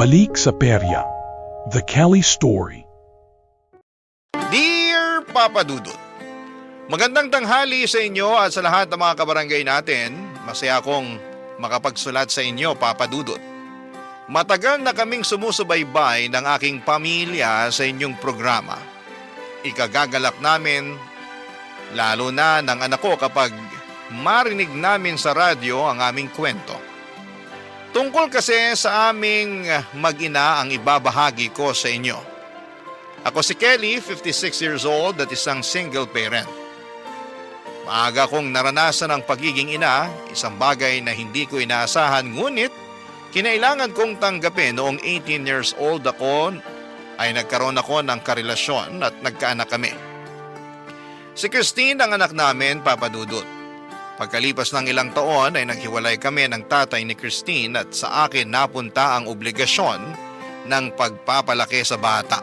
Balik sa Perya, The Kelly Story. Dear Papa Dudut, magandang tanghali sa inyo at sa lahat ng mga kabarangay natin. Masaya akong makapagsulat sa inyo, Papa Dudut. Matagal na kaming sumusubaybay ng aking pamilya sa inyong programa. Ikagagalak namin, lalo na ng anak ko kapag marinig namin sa radyo ang aming kwento. Tungkol kasi sa aming mag-ina ang ibabahagi ko sa inyo. Ako si Kelly, 56 years old at isang single parent. Maaga kong naranasan ang pagiging ina, isang bagay na hindi ko inaasahan, ngunit kinailangan kong tanggapin. Noong 18 years old ako ay nagkaroon ako ng karelasyon at nagkaanak kami. Si Christine ang anak namin, Papa Dudut. Pagkalipas ng ilang taon ay naghiwalay kami ng tatay ni Christine at sa akin napunta ang obligasyon ng pagpapalaki sa bata.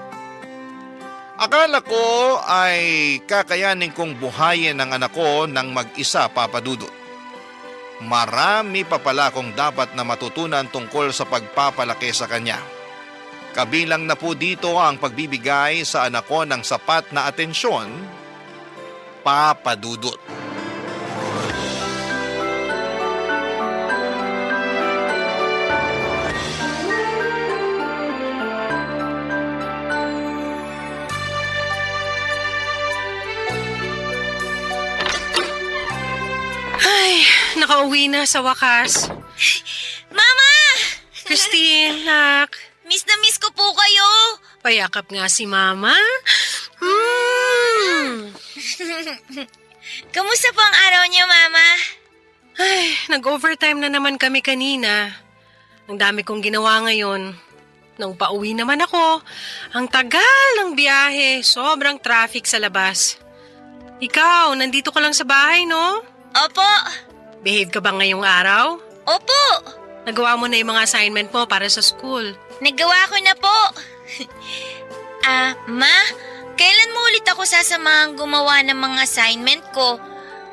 Akala ko ay kakayanin kong buhayin ang anak ko ng mag-isa, Papa Dudut. Marami pa pala akong dapat na matutunan tungkol sa pagpapalaki sa kanya. Kabilang na po dito ang pagbibigay sa anak ko ng sapat na atensyon, Papa Dudut. Nakauwi na sa wakas. Mama! Christine, nak. Miss na miss ko po kayo. Payakap nga si Mama. Kamusta po ang araw niyo, Mama? Ay, nag-overtime na naman kami kanina. Ang dami kong ginawa ngayon. Nung pauwi naman ako, ang tagal ng biyahe, sobrang traffic sa labas. Ikaw, nandito ka lang sa bahay, no? Opo. Behave ka ba ngayong araw? Opo. Nagawa mo na yung mga assignment mo para sa school. Nagawa ko na po. Ma, kailan mo ulit ako sasamahang gumawa ng mga assignment ko?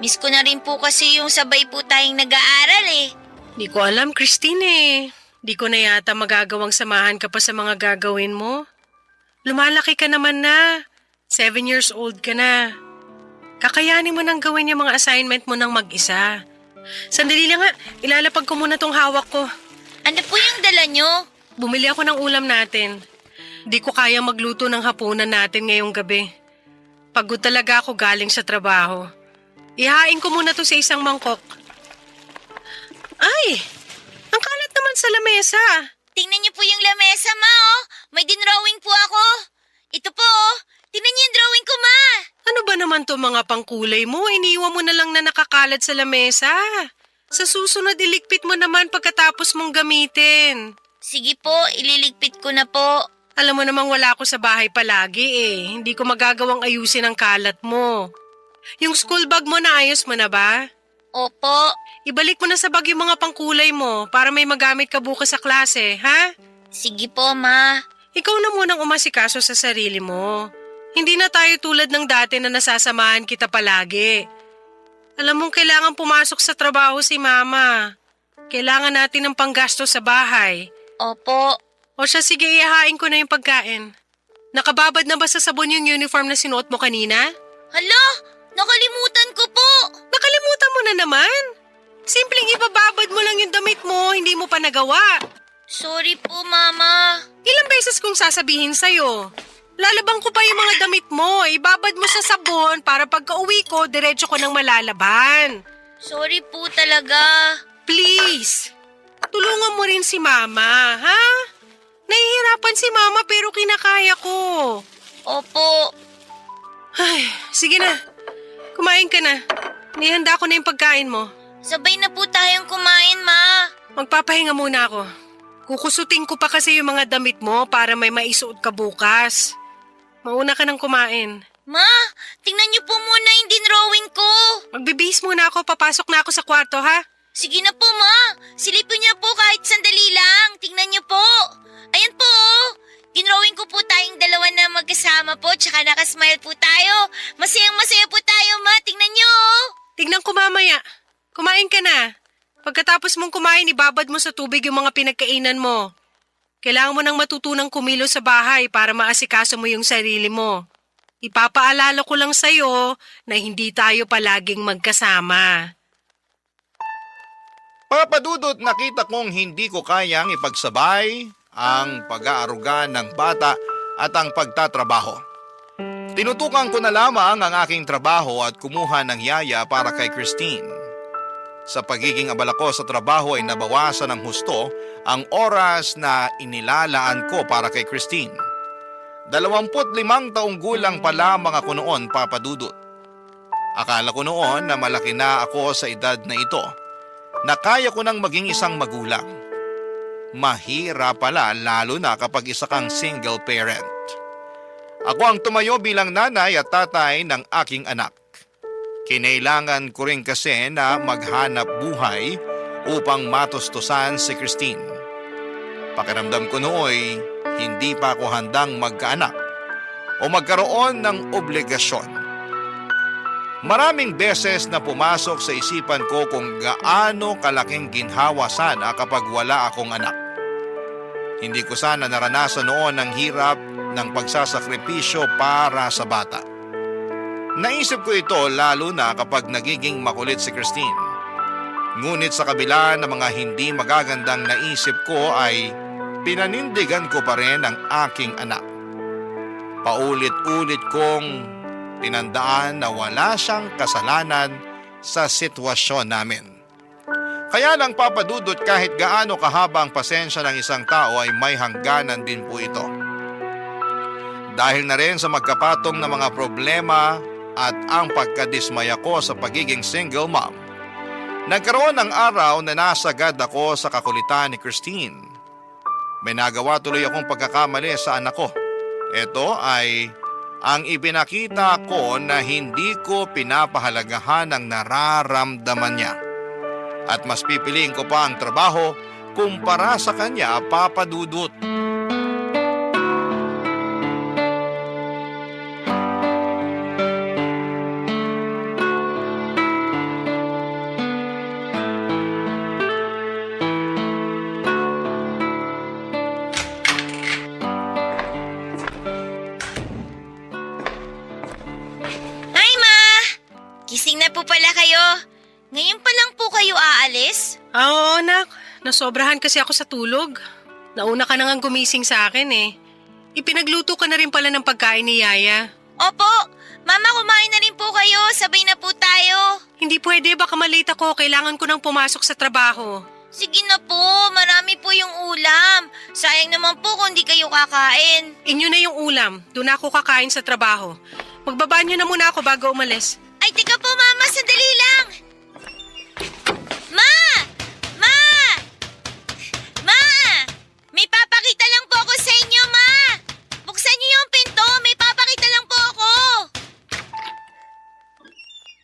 Miss ko na rin po kasi yung sabay po tayong nag-aaral eh. Di ko alam, Christine eh. Di ko na yata magagawang samahan ka pa sa mga gagawin mo. Lumalaki ka naman na. 7 years old ka na. Kakayanin mo nang gawin yung mga assignment mo ng mag-isa. Sandali lang nga, ilalapag ko muna tong hawak ko. Ano po yung dala nyo? Bumili ako ng ulam natin. Di ko kaya magluto ng hapunan natin ngayong gabi. Pagod talaga ako galing sa trabaho. Ihain ko muna to sa isang mangkok. Ay! Ang kalat naman sa lamesa. Tingnan niyo po yung lamesa, Ma, oh. May dinrawing po ako. Ito po, oh. Tingnan niyo yung drawing ko, Ma. Ano ba naman to mga pangkulay mo? Iniwan mo na lang na nakakalat sa lamesa. Sa susunod, iligpit mo naman pagkatapos mong gamitin. Sige po, ililigpit ko na po. Alam mo namang wala ako sa bahay palagi eh. Hindi ko magagawang ayusin ang kalat mo. Yung school bag mo, naayos mo na ba? Opo. Ibalik mo na sa bag yung mga pangkulay mo para may magamit ka bukas sa klase, ha? Sige po, Ma. Ikaw na munang umasikaso sa sarili mo. Hindi na tayo tulad ng dati na nasasamahan kita palagi. Alam mong kailangan pumasok sa trabaho si Mama. Kailangan natin ng panggasto sa bahay. Opo. O siya, sige, ihahain ko na yung pagkain. Nakababad na ba sa sabon yung uniform na sinuot mo kanina? Hala, nakalimutan ko po. Nakalimutan mo na naman. Simpleng ibababad mo lang yung damit mo, hindi mo pa nagawa. Sorry po, Mama. Ilang beses kong sasabihin sa'yo. Lalabang ko pa yung mga damit mo. Ibabad mo sa sabon para pagka-uwi ko, diretso ko nang malalaban. Sorry po talaga. Please, tulungan mo rin si Mama, ha? Nahihirapan si Mama pero kinakaya ko. Opo. Ay, sige na. Kumain ka na. Nihanda ko na yung pagkain mo. Sabay na po tayong kumain, Ma. Magpapahinga muna ako. Kukusutin ko pa kasi yung mga damit mo para may maisuot ka bukas. Mauna ka nang kumain. Ma, tingnan niyo po muna yung dinrawing ko. Magbibihis muna ako, papasok na ako sa kwarto, ha? Sige na po, Ma. Silipin niyo po kahit sandali lang. Tingnan niyo po. Ayan po. Dinrawing ko po tayong dalawa na magkasama po, tsaka nakasmile po tayo. Masayang-masaya po tayo, Ma. Tingnan niyo. Tignan ko mamaya. Kumain ka na. Pagkatapos mong kumain, ibabad mo sa tubig yung mga pinagkainan mo. Kailangan mo nang matutunang kumilos sa bahay para maasikaso mo yung sarili mo. Ipapaalala ko lang sa'yo na hindi tayo palaging magkasama. Papadudot, nakita kong hindi ko kayang ipagsabay ang pag-aaruga ng bata at ang pagtatrabaho. Tinutukan ko na lamang ang aking trabaho at kumuha ng yaya para kay Christine. Sa pagiging abala ko sa trabaho ay nabawasan ng husto ang oras na inilalaan ko para kay Christine. 25 taong gulang pa lamang ako noon, Papadudot. Akala ko noon na malaki na ako sa edad na ito, na kaya ko nang maging isang magulang. Mahirap pala lalo na kapag isa kang single parent. Ako ang tumayo bilang nanay at tatay ng aking anak. Kinailangan ko rin kasi na maghanap buhay upang matustusan si Christine. Pakiramdam ko nooy hindi pa ako handang magkaanak o magkaroon ng obligasyon. Maraming beses na pumasok sa isipan ko kung gaano kalaking ginhawa sana kapag wala akong anak. Hindi ko sana naranasan noon ang hirap ng pagsasakripisyo para sa bata. Naisip ko ito lalo na kapag nagiging makulit si Christine. Ngunit sa kabila ng mga hindi magagandang naisip ko ay pinanindigan ko pa rin ang aking anak. Paulit-ulit kong tinandaan na wala siyang kasalanan sa sitwasyon namin. Kaya lang, Papadudot, kahit gaano kahaba ang pasensya ng isang tao ay may hangganan din po ito. Dahil na rin sa magkapatong na mga problema at ang pagkadismaya ko sa pagiging single mom, nagkaroon ng araw na nasagad ako sa kakulitan ni Christine. May nagawa tuloy akong pagkakamali sa anak ko. Ito ay ang ipinakita ko na hindi ko pinapahalagahan ang nararamdaman niya. At mas pipiliin ko pa ang trabaho kumpara sa kanya, Papadudot. Hi, Ma! Gising na po pala kayo. Ngayon pa lang po kayo aalis? Oo, anak. Nasobrahan kasi ako sa tulog. Nauna ka na ngang gumising sa akin eh. Ipinagluto ka na rin pala ng pagkain ni Yaya. Opo! Mama, kumain na rin po kayo. Sabay na po tayo. Hindi pwede, baka malate ako. Kailangan ko nang pumasok sa trabaho. Sige na po, marami po yung ulam. Sayang naman po kung di kayo kakain. Inyo na yung ulam. Doon ako kakain sa trabaho. Magbabanyo na muna ako bago umalis. Ay, teka po, Mama, sandali lang. Ma! Ma! Ma! May papakita lang po ako sa inyo, Ma! Buksan niyo yung pinto, may papakita lang po ako.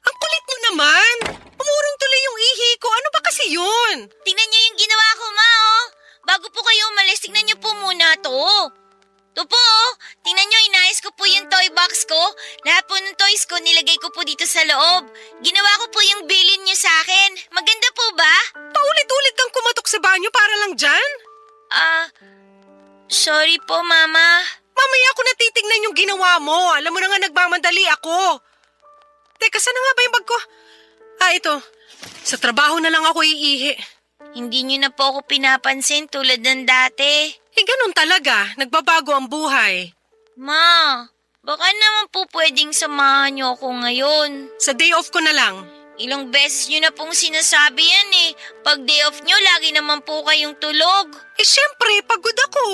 Ang kulit mo naman! Umurong tuloy yung ihi ko. Ano ba kasi yun? Tingnan niyo yung ginawa ko, Ma, oh. Bago po kayo umalis, tingnan niyo po muna to. Ito po, oh. Tingnan niyo, inayos ko po yung toy box ko. Lahat po ng toys ko, nilagay ko po dito sa loob. Ginawa ko po yung bilin niyo sa akin. Maganda po ba? Paulit-ulit kang kumatok sa banyo para lang dyan? Sorry po, Mama. Mamaya ako natitignan yung ginawa mo. Alam mo na nga nagmamadali ako. Teka, saan na nga ba yung bag ko? Ito. Sa trabaho na lang ako iihi. Hindi niyo na po ako pinapansin tulad ng dati. Ganun talaga. Nagbabago ang buhay. Ma, baka naman po pwedeng samahan niyo ako ngayon. Sa day off ko na lang. Ilang beses niyo na pong sinasabi yan eh. Pag day off niyo, lagi naman po kayong tulog. Syempre, pagod ako.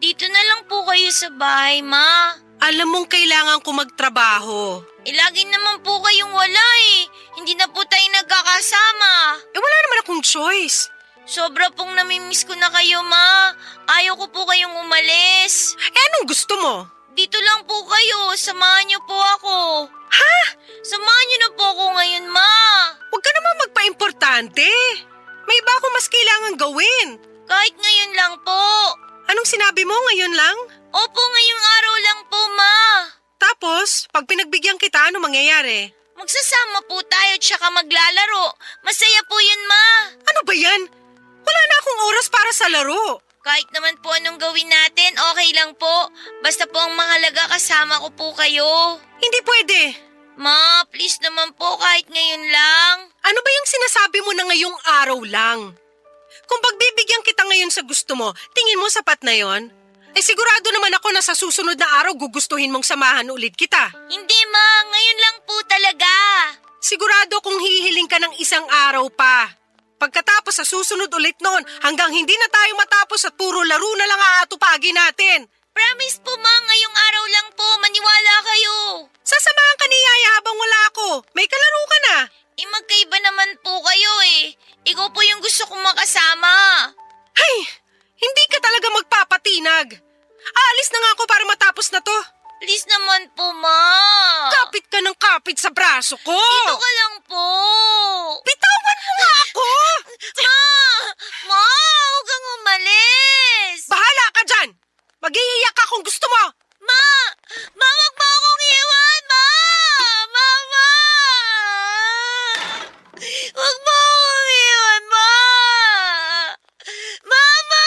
Dito na lang po kayo sa bahay, Ma. Alam mong kailangan ko magtrabaho. Lagi naman po kayong wala eh. Hindi na po tayo nagkakasama. Wala naman akong choice. Sobra pong namimiss ko na kayo, Ma. Ayaw ko po kayong umalis. Anong gusto mo? Dito lang po kayo. Samahan niyo po ako. Ha? Samahan niyo na po ako ngayon, Ma. Huwag ka naman magpa-importante. May iba akong mas kailangan gawin. Kahit ngayon lang po. Anong sinabi mo ngayon lang? Opo, ngayong araw lang po, Ma. Tapos, pag pinagbigyan kita, ano mangyayari? Magsasama po tayo tsaka maglalaro. Masaya po yun, Ma. Ano ba yan? Wala na akong oras para sa laro. Kahit naman po anong gawin natin, okay lang po. Basta po ang mahalaga kasama ko po kayo. Hindi pwede. Ma, please naman po kahit ngayon lang. Ano ba yung sinasabi mo na ngayong araw lang? Kung pagbibigyan kita ngayon sa gusto mo, tingin mo sapat na yon? Sigurado naman ako na sa susunod na araw gugustuhin mong samahan ulit kita. Hindi ma, ngayon lang po talaga. Sigurado kung hihiling ka ng isang araw pa. Pagkatapos sa susunod ulit noon, hanggang hindi na tayo matapos at puro laro na lang aatupagin natin. Promise po ma, ngayong araw lang po, maniwala kayo. Sasamahan ka ni Yaya habang wala ako. May kalaro ka na. Magkaiba naman po kayo eh. Ikaw po yung gusto kong makasama. Ay, hindi ka talaga magpapatinag. Aalis na nga ako para matapos na to. Please naman po ma. Kapit ka ng kapit sa braso ko. Dito ka lang po. Bitawan mo nga ako. Ma, huwag kang umalis. Bahala ka dyan. Mag-iiyak ka kung gusto mo. Ma, wag mo akong iwan, ma. Mama. Wag mo akong iwan, ma. Mama.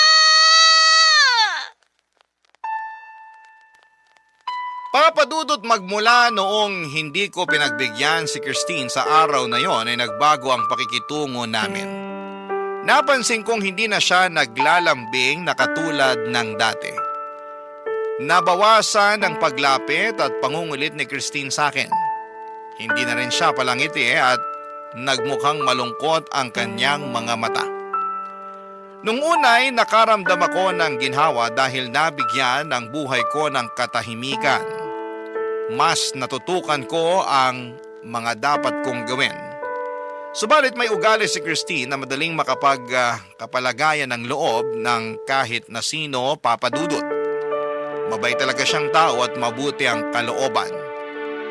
Papadudot magmula noong hindi ko pinagbigyan si Christine sa araw na yon ay nagbago ang pakikitungo namin. Napansin kong hindi na siya naglalambing na katulad ng dati. Nabawasan ang paglapit at pangungulit ni Christine sa akin. Hindi na rin siya palangiti at nagmukhang malungkot ang kanyang mga mata. Nung unay nakaramdam ako ng ginhawa dahil nabigyan ang buhay ko ng katahimikan. Mas natutukan ko ang mga dapat kong gawin. Subalit may ugali si Christine na madaling makapagkapalagayan ng loob ng kahit na sino, papadudot. Mabait talaga siyang tao at mabuti ang kalooban.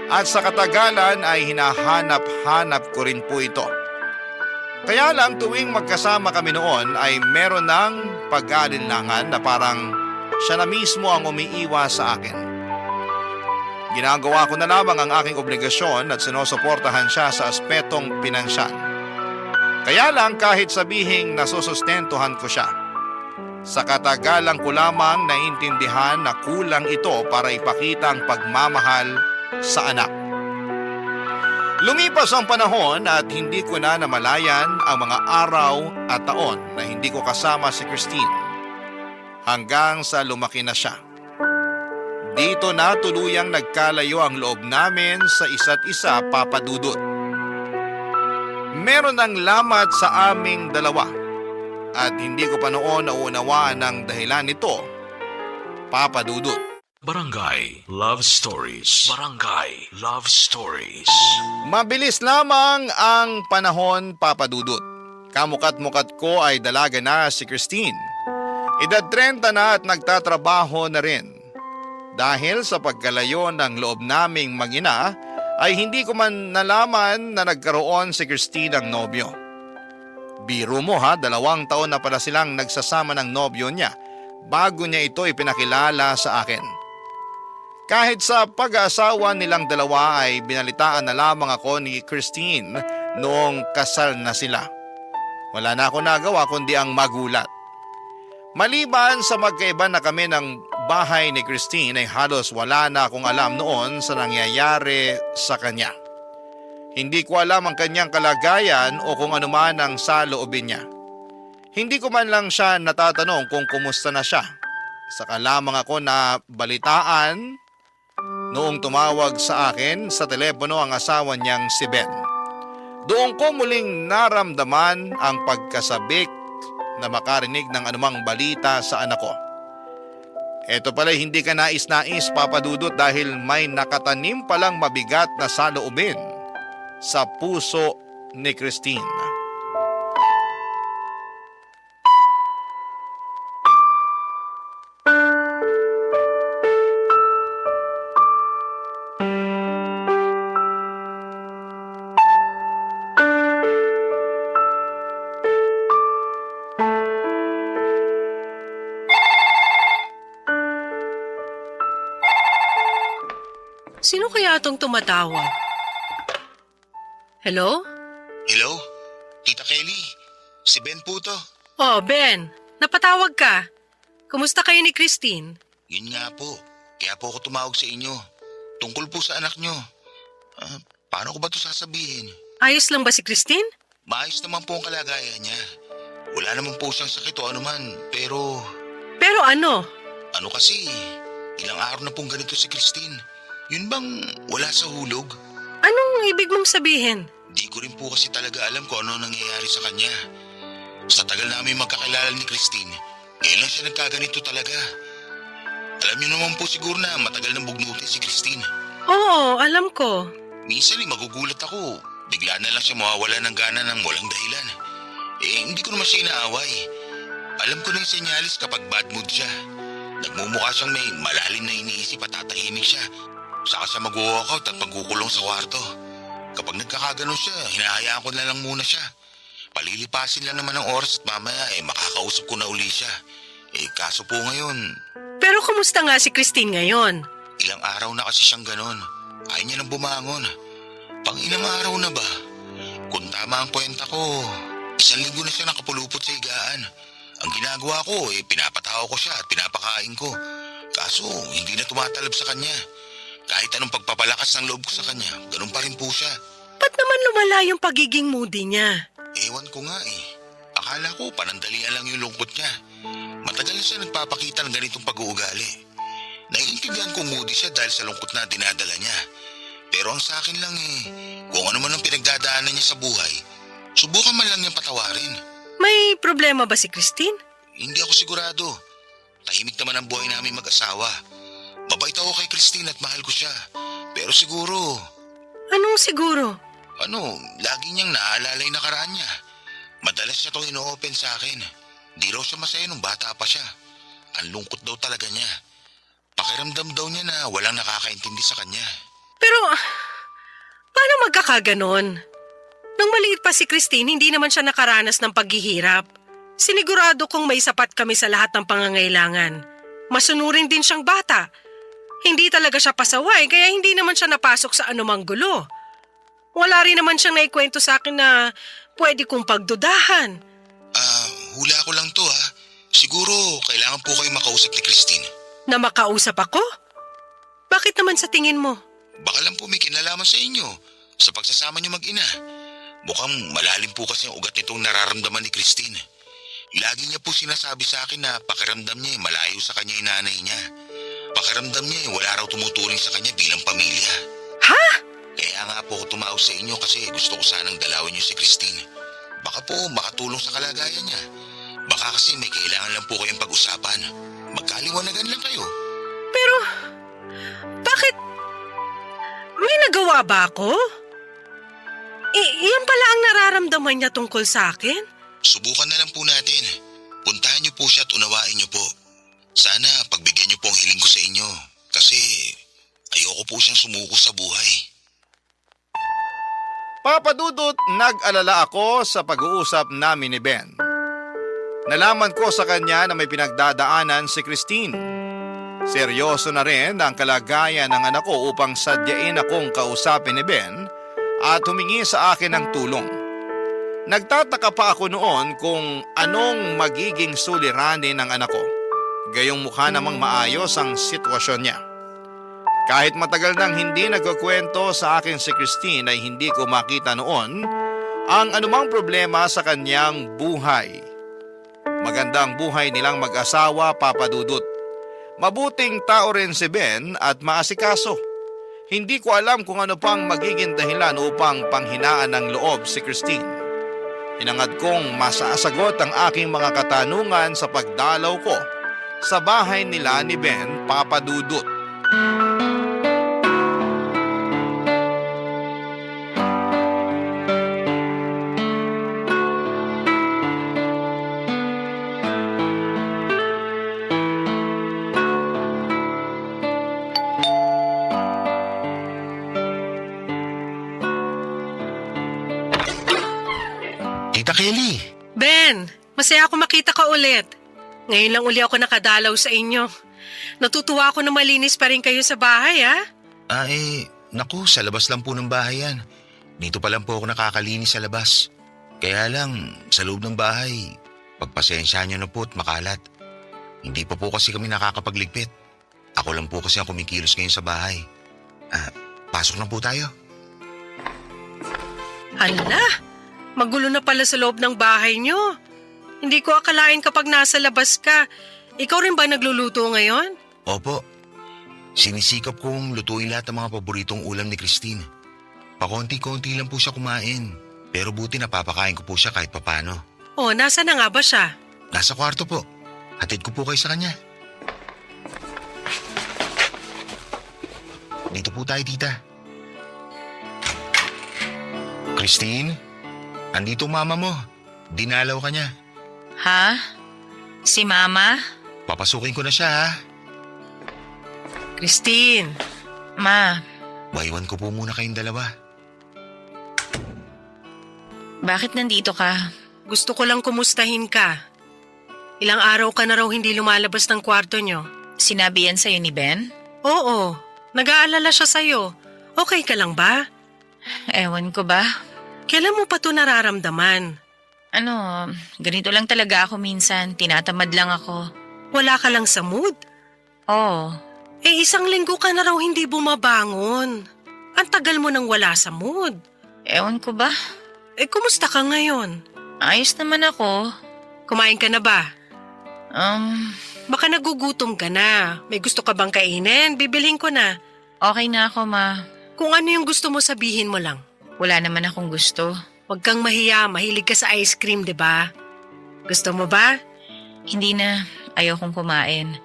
At sa katagalan ay hinahanap-hanap ko rin po ito. Kaya lang tuwing magkasama kami noon ay meron ng pag-aalinlangan na parang siya na mismo ang umiiwas sa akin. Ginagawa ko na lamang ang aking obligasyon at sinusuportahan siya sa aspetong pinansyal. Kaya lang kahit sabihing nasusustentuhan ko siya, sa katagalan ko lamang naintindihan na kulang ito para ipakita ang pagmamahal sa anak. Lumipas ang panahon at hindi ko na namalayan ang mga araw at taon na hindi ko kasama si Christine hanggang sa lumaki na siya. Dito na tuluyang nagkalayo ang loob namin sa isa't isa, papadudot. Meron ng lamat sa aming dalawa at hindi ko pa noon naunawaan ang dahilan nito, papadudot. Barangay Love Stories. Barangay Love Stories. Mabilis lamang ang panahon, papadudot. Kamukat-mukat ko ay dalaga na si Christine. Edad 30 na at nagtatrabaho na rin. Dahil sa pagkalayo ng loob naming mag-ina, ay hindi ko man nalaman na nagkaroon si Christine ng nobyo. Biro mo ha, 2 taon na pala silang nagsasama ng nobyo niya bago niya ito ipinakilala sa akin. Kahit sa pag-aasawa nilang dalawa ay binalitaan na lamang ako ni Christine noong kasal na sila. Wala na ako nagawa kundi ang magulat. Maliban sa magkaiba na kami ng bahay ni Christine ay halos wala na akong alam noon sa nangyayari sa kanya. Hindi ko alam ang kanyang kalagayan o kung ano man ang saloobin niya. Hindi ko man lang siya natatanong kung kumusta na siya. Saka lamang ako na balitaan noong tumawag sa akin sa telepono ang asawa niyang si Ben. Doon ko muling naramdaman ang pagkasabik na makarinig ng anumang balita sa anak ko. Ito pala hindi ka nais-nais, papadudot, dahil may nakatanim palang mabigat na saloobin sa puso ni Christine. Sino kaya itong tumatawag? Hello? Hello? Tita Kelly, si Ben po to. Oh, Ben. Napatawag ka. Kumusta kayo ni Christine? Yun nga po. Kaya po ako tumawag sa inyo. Tungkol po sa anak nyo. Paano ko ba ito sasabihin? Ayos lang ba si Christine? Maayos naman po ang kalagayan niya. Wala naman po siyang sakit o anuman. Pero Pero ano? ano kasi, ilang araw na pong ganito si Christine. Yun bang wala sa hulog? Anong ibig mong sabihin? Di ko rin po kasi talaga alam kung ano nangyayari sa kanya. Sa tagal namin magkakilala ni Christine, ngayon lang siya nagkaganito talaga. Alam niyo naman po siguro na matagal nang bugnutin si Christine. Oo, alam ko. Minsan magugulat ako. Bigla na lang siya mawawala ng gana ng walang dahilan. Hindi ko naman siya inaaway. Alam ko na yung senyalis kapag bad mood siya. Nagmumukha siyang may malalim na iniisip at tatahimik siya. Saka siya mag-walkout at magkukulong sa kwarto. Kapag nagkakaganon siya, hinahayaan ko na lang muna siya. Palilipasin lang naman ang oras at mamaya makakausap ko na uli siya. Kaso po ngayon, Pero kumusta nga si Christine ngayon? ilang araw na kasi siyang ganon. Ayaw niya nang bumangon. Pang ilang araw na ba? Kung tama ang kwenta ko, 1 linggo na siya nakapulupot sa higaan. Ang ginagawa ko, pinapatawa ko siya at pinapakain ko. Kaso, hindi na tumatalab sa kanya. Kahit anong pagpapalakas ng loob ko sa kanya, ganun pa rin po siya. Ba't naman lumala yung pagiging moody niya? Ewan ko nga Akala ko panandalian lang yung lungkot niya. Matagal na siya nagpapakita ng ganitong pag-uugali. Naiintindihan kong moody siya dahil sa lungkot na dinadala niya. Pero ang sa akin lang kung ano man ang pinagdadaanan niya sa buhay, subukan man lang niyang patawarin. May problema ba si Christine? Hindi ako sigurado. Tahimik naman ang buhay namin mag-asawa. Mabait ako kay Christine at mahal ko siya. Pero siguro, Anong siguro? lagi niyang naaalala yung nakaraan niya. Madalas niya itong ino-open sa akin. Di raw siya masaya nung bata pa siya. Ang lungkot daw talaga niya. Pakiramdam daw niya na walang nakakaintindi sa kanya. Pero, paano magkakaganon? Nung maliit pa si Christine, hindi naman siya nakaranas ng paghihirap. Sinigurado kong may sapat kami sa lahat ng pangangailangan. Masunurin din siyang bata. Hindi talaga siya pasaway, kaya hindi naman siya napasok sa anumang gulo. Wala rin naman siyang naikwento sa akin na pwede kong pagdudahan. Hula ko lang to Siguro kailangan po kayo makausap ni Christine. Na makausap ako? Bakit naman sa tingin mo? Baka lang po may kinalaman sa inyo sa pagsasama niyo mag-ina. Mukhang malalim po kasi ang ugat nitong nararamdaman ni Christine. Lagi niya po sinasabi sa akin na pakiramdam niya malayo sa kanya yung nanay niya. Pakiramdam niya wala raw tumuturing sa kanya bilang pamilya. Ha? Kaya nga po ako tumawag sa inyo kasi gusto ko sanang dalawin niyo si Christine. Baka po makatulong sa kalagayan niya. Baka kasi may kailangan lang po kayong pag-usapan. Magkaliwanagan lang kayo. Pero, bakit? May nagawa ba ako? Iyan pala ang nararamdaman niya tungkol sa akin? Subukan na lang po natin. Puntahan niyo po siya at unawain niyo po. Sana pagbigyan niyo po ang hiling ko sa inyo. Kasi ayoko po siyang sumuko sa buhay. Papa Dudut, nag-alala ako sa pag-uusap namin ni Ben. Nalaman ko sa kanya na may pinagdadaanan si Christine. Seryoso na rin ang kalagayan ng anak ko upang sadyain akong kausapin ni Ben at humingi sa akin ng tulong. Nagtataka pa ako noon kung anong magiging suliranin ng anak ko. Gayong mukha namang maayos ang sitwasyon niya. Kahit matagal nang hindi nagkukwento sa akin si Christine ay hindi ko makita noon ang anumang problema sa kanyang buhay. Maganda ang buhay nilang mag-asawa, Papa Dudut. Mabuting tao rin si Ben at maasikaso. Hindi ko alam kung ano pang magiging dahilan upang panghinaan ng loob si Christine. Hinangad kong masasagot ang aking mga katanungan sa pagdalaw ko sa bahay nila ni Ben, Papa Dudut. Tita Kelly, Ben, masaya ako makita ka ulit. Ngayon lang uli ako nakadalaw sa inyo. Natutuwa ako na malinis pa rin kayo sa bahay, ha? naku, sa labas lang po ng bahay yan. Dito pa lang po ako nakakalinis sa labas. Kaya lang, sa loob ng bahay, pagpasensya niyo na po at makalat. Hindi pa po kasi kami nakakapagligpit. Ako lang po kasi ang kumikilos ngayon sa bahay. Pasok na po tayo. Hala, magulo na pala sa loob ng bahay nyo. Hindi ko akalain kapag nasa labas ka. Ikaw rin ba nagluluto ngayon? Opo. Sinisikap kong lutuin lahat ng mga paboritong ulam ni Christine. Pakonti-konti lang po siya kumain. Pero buti napapakain ko po siya kahit papano. Oh, nasa na nga ba siya? Nasa kwarto po. Hatid ko po kayo sa kanya. Dito po tayo, tita. Christine, andito mama mo. Dinalaw ka niya. Ha? Si Mama? Papasukin ko na siya, ha? Christine, Ma, Maiwan ko po muna kayong dalawa. bakit nandito ka? gusto ko lang kumustahin ka. Ilang araw ka na raw hindi lumalabas ng kwarto nyo. Sinabi yan sa'yo ni Ben? Oo, nag-aalala siya sa'yo. Okay ka lang ba? Ewan ko ba? Kailan mo pa to nararamdaman? Ano, ganito lang talaga ako minsan. Tinatamad lang ako. Wala ka lang sa mood? Oo. Eh, 1 linggo ka na raw hindi bumabangon. Ang tagal mo nang wala sa mood. Ewan ko ba? Eh, kumusta ka ngayon? Ayos naman ako. Kumain ka na ba? Baka nagugutom ka na. May gusto ka bang kainin? Bibilhin ko na. Okay na ako, Ma. Kung ano yung gusto mo, sabihin mo lang. Wala naman akong gusto. Huwag kang mahiya, mahilig ka sa ice cream, di ba? Gusto mo ba? Hindi na. Ayokong kumain.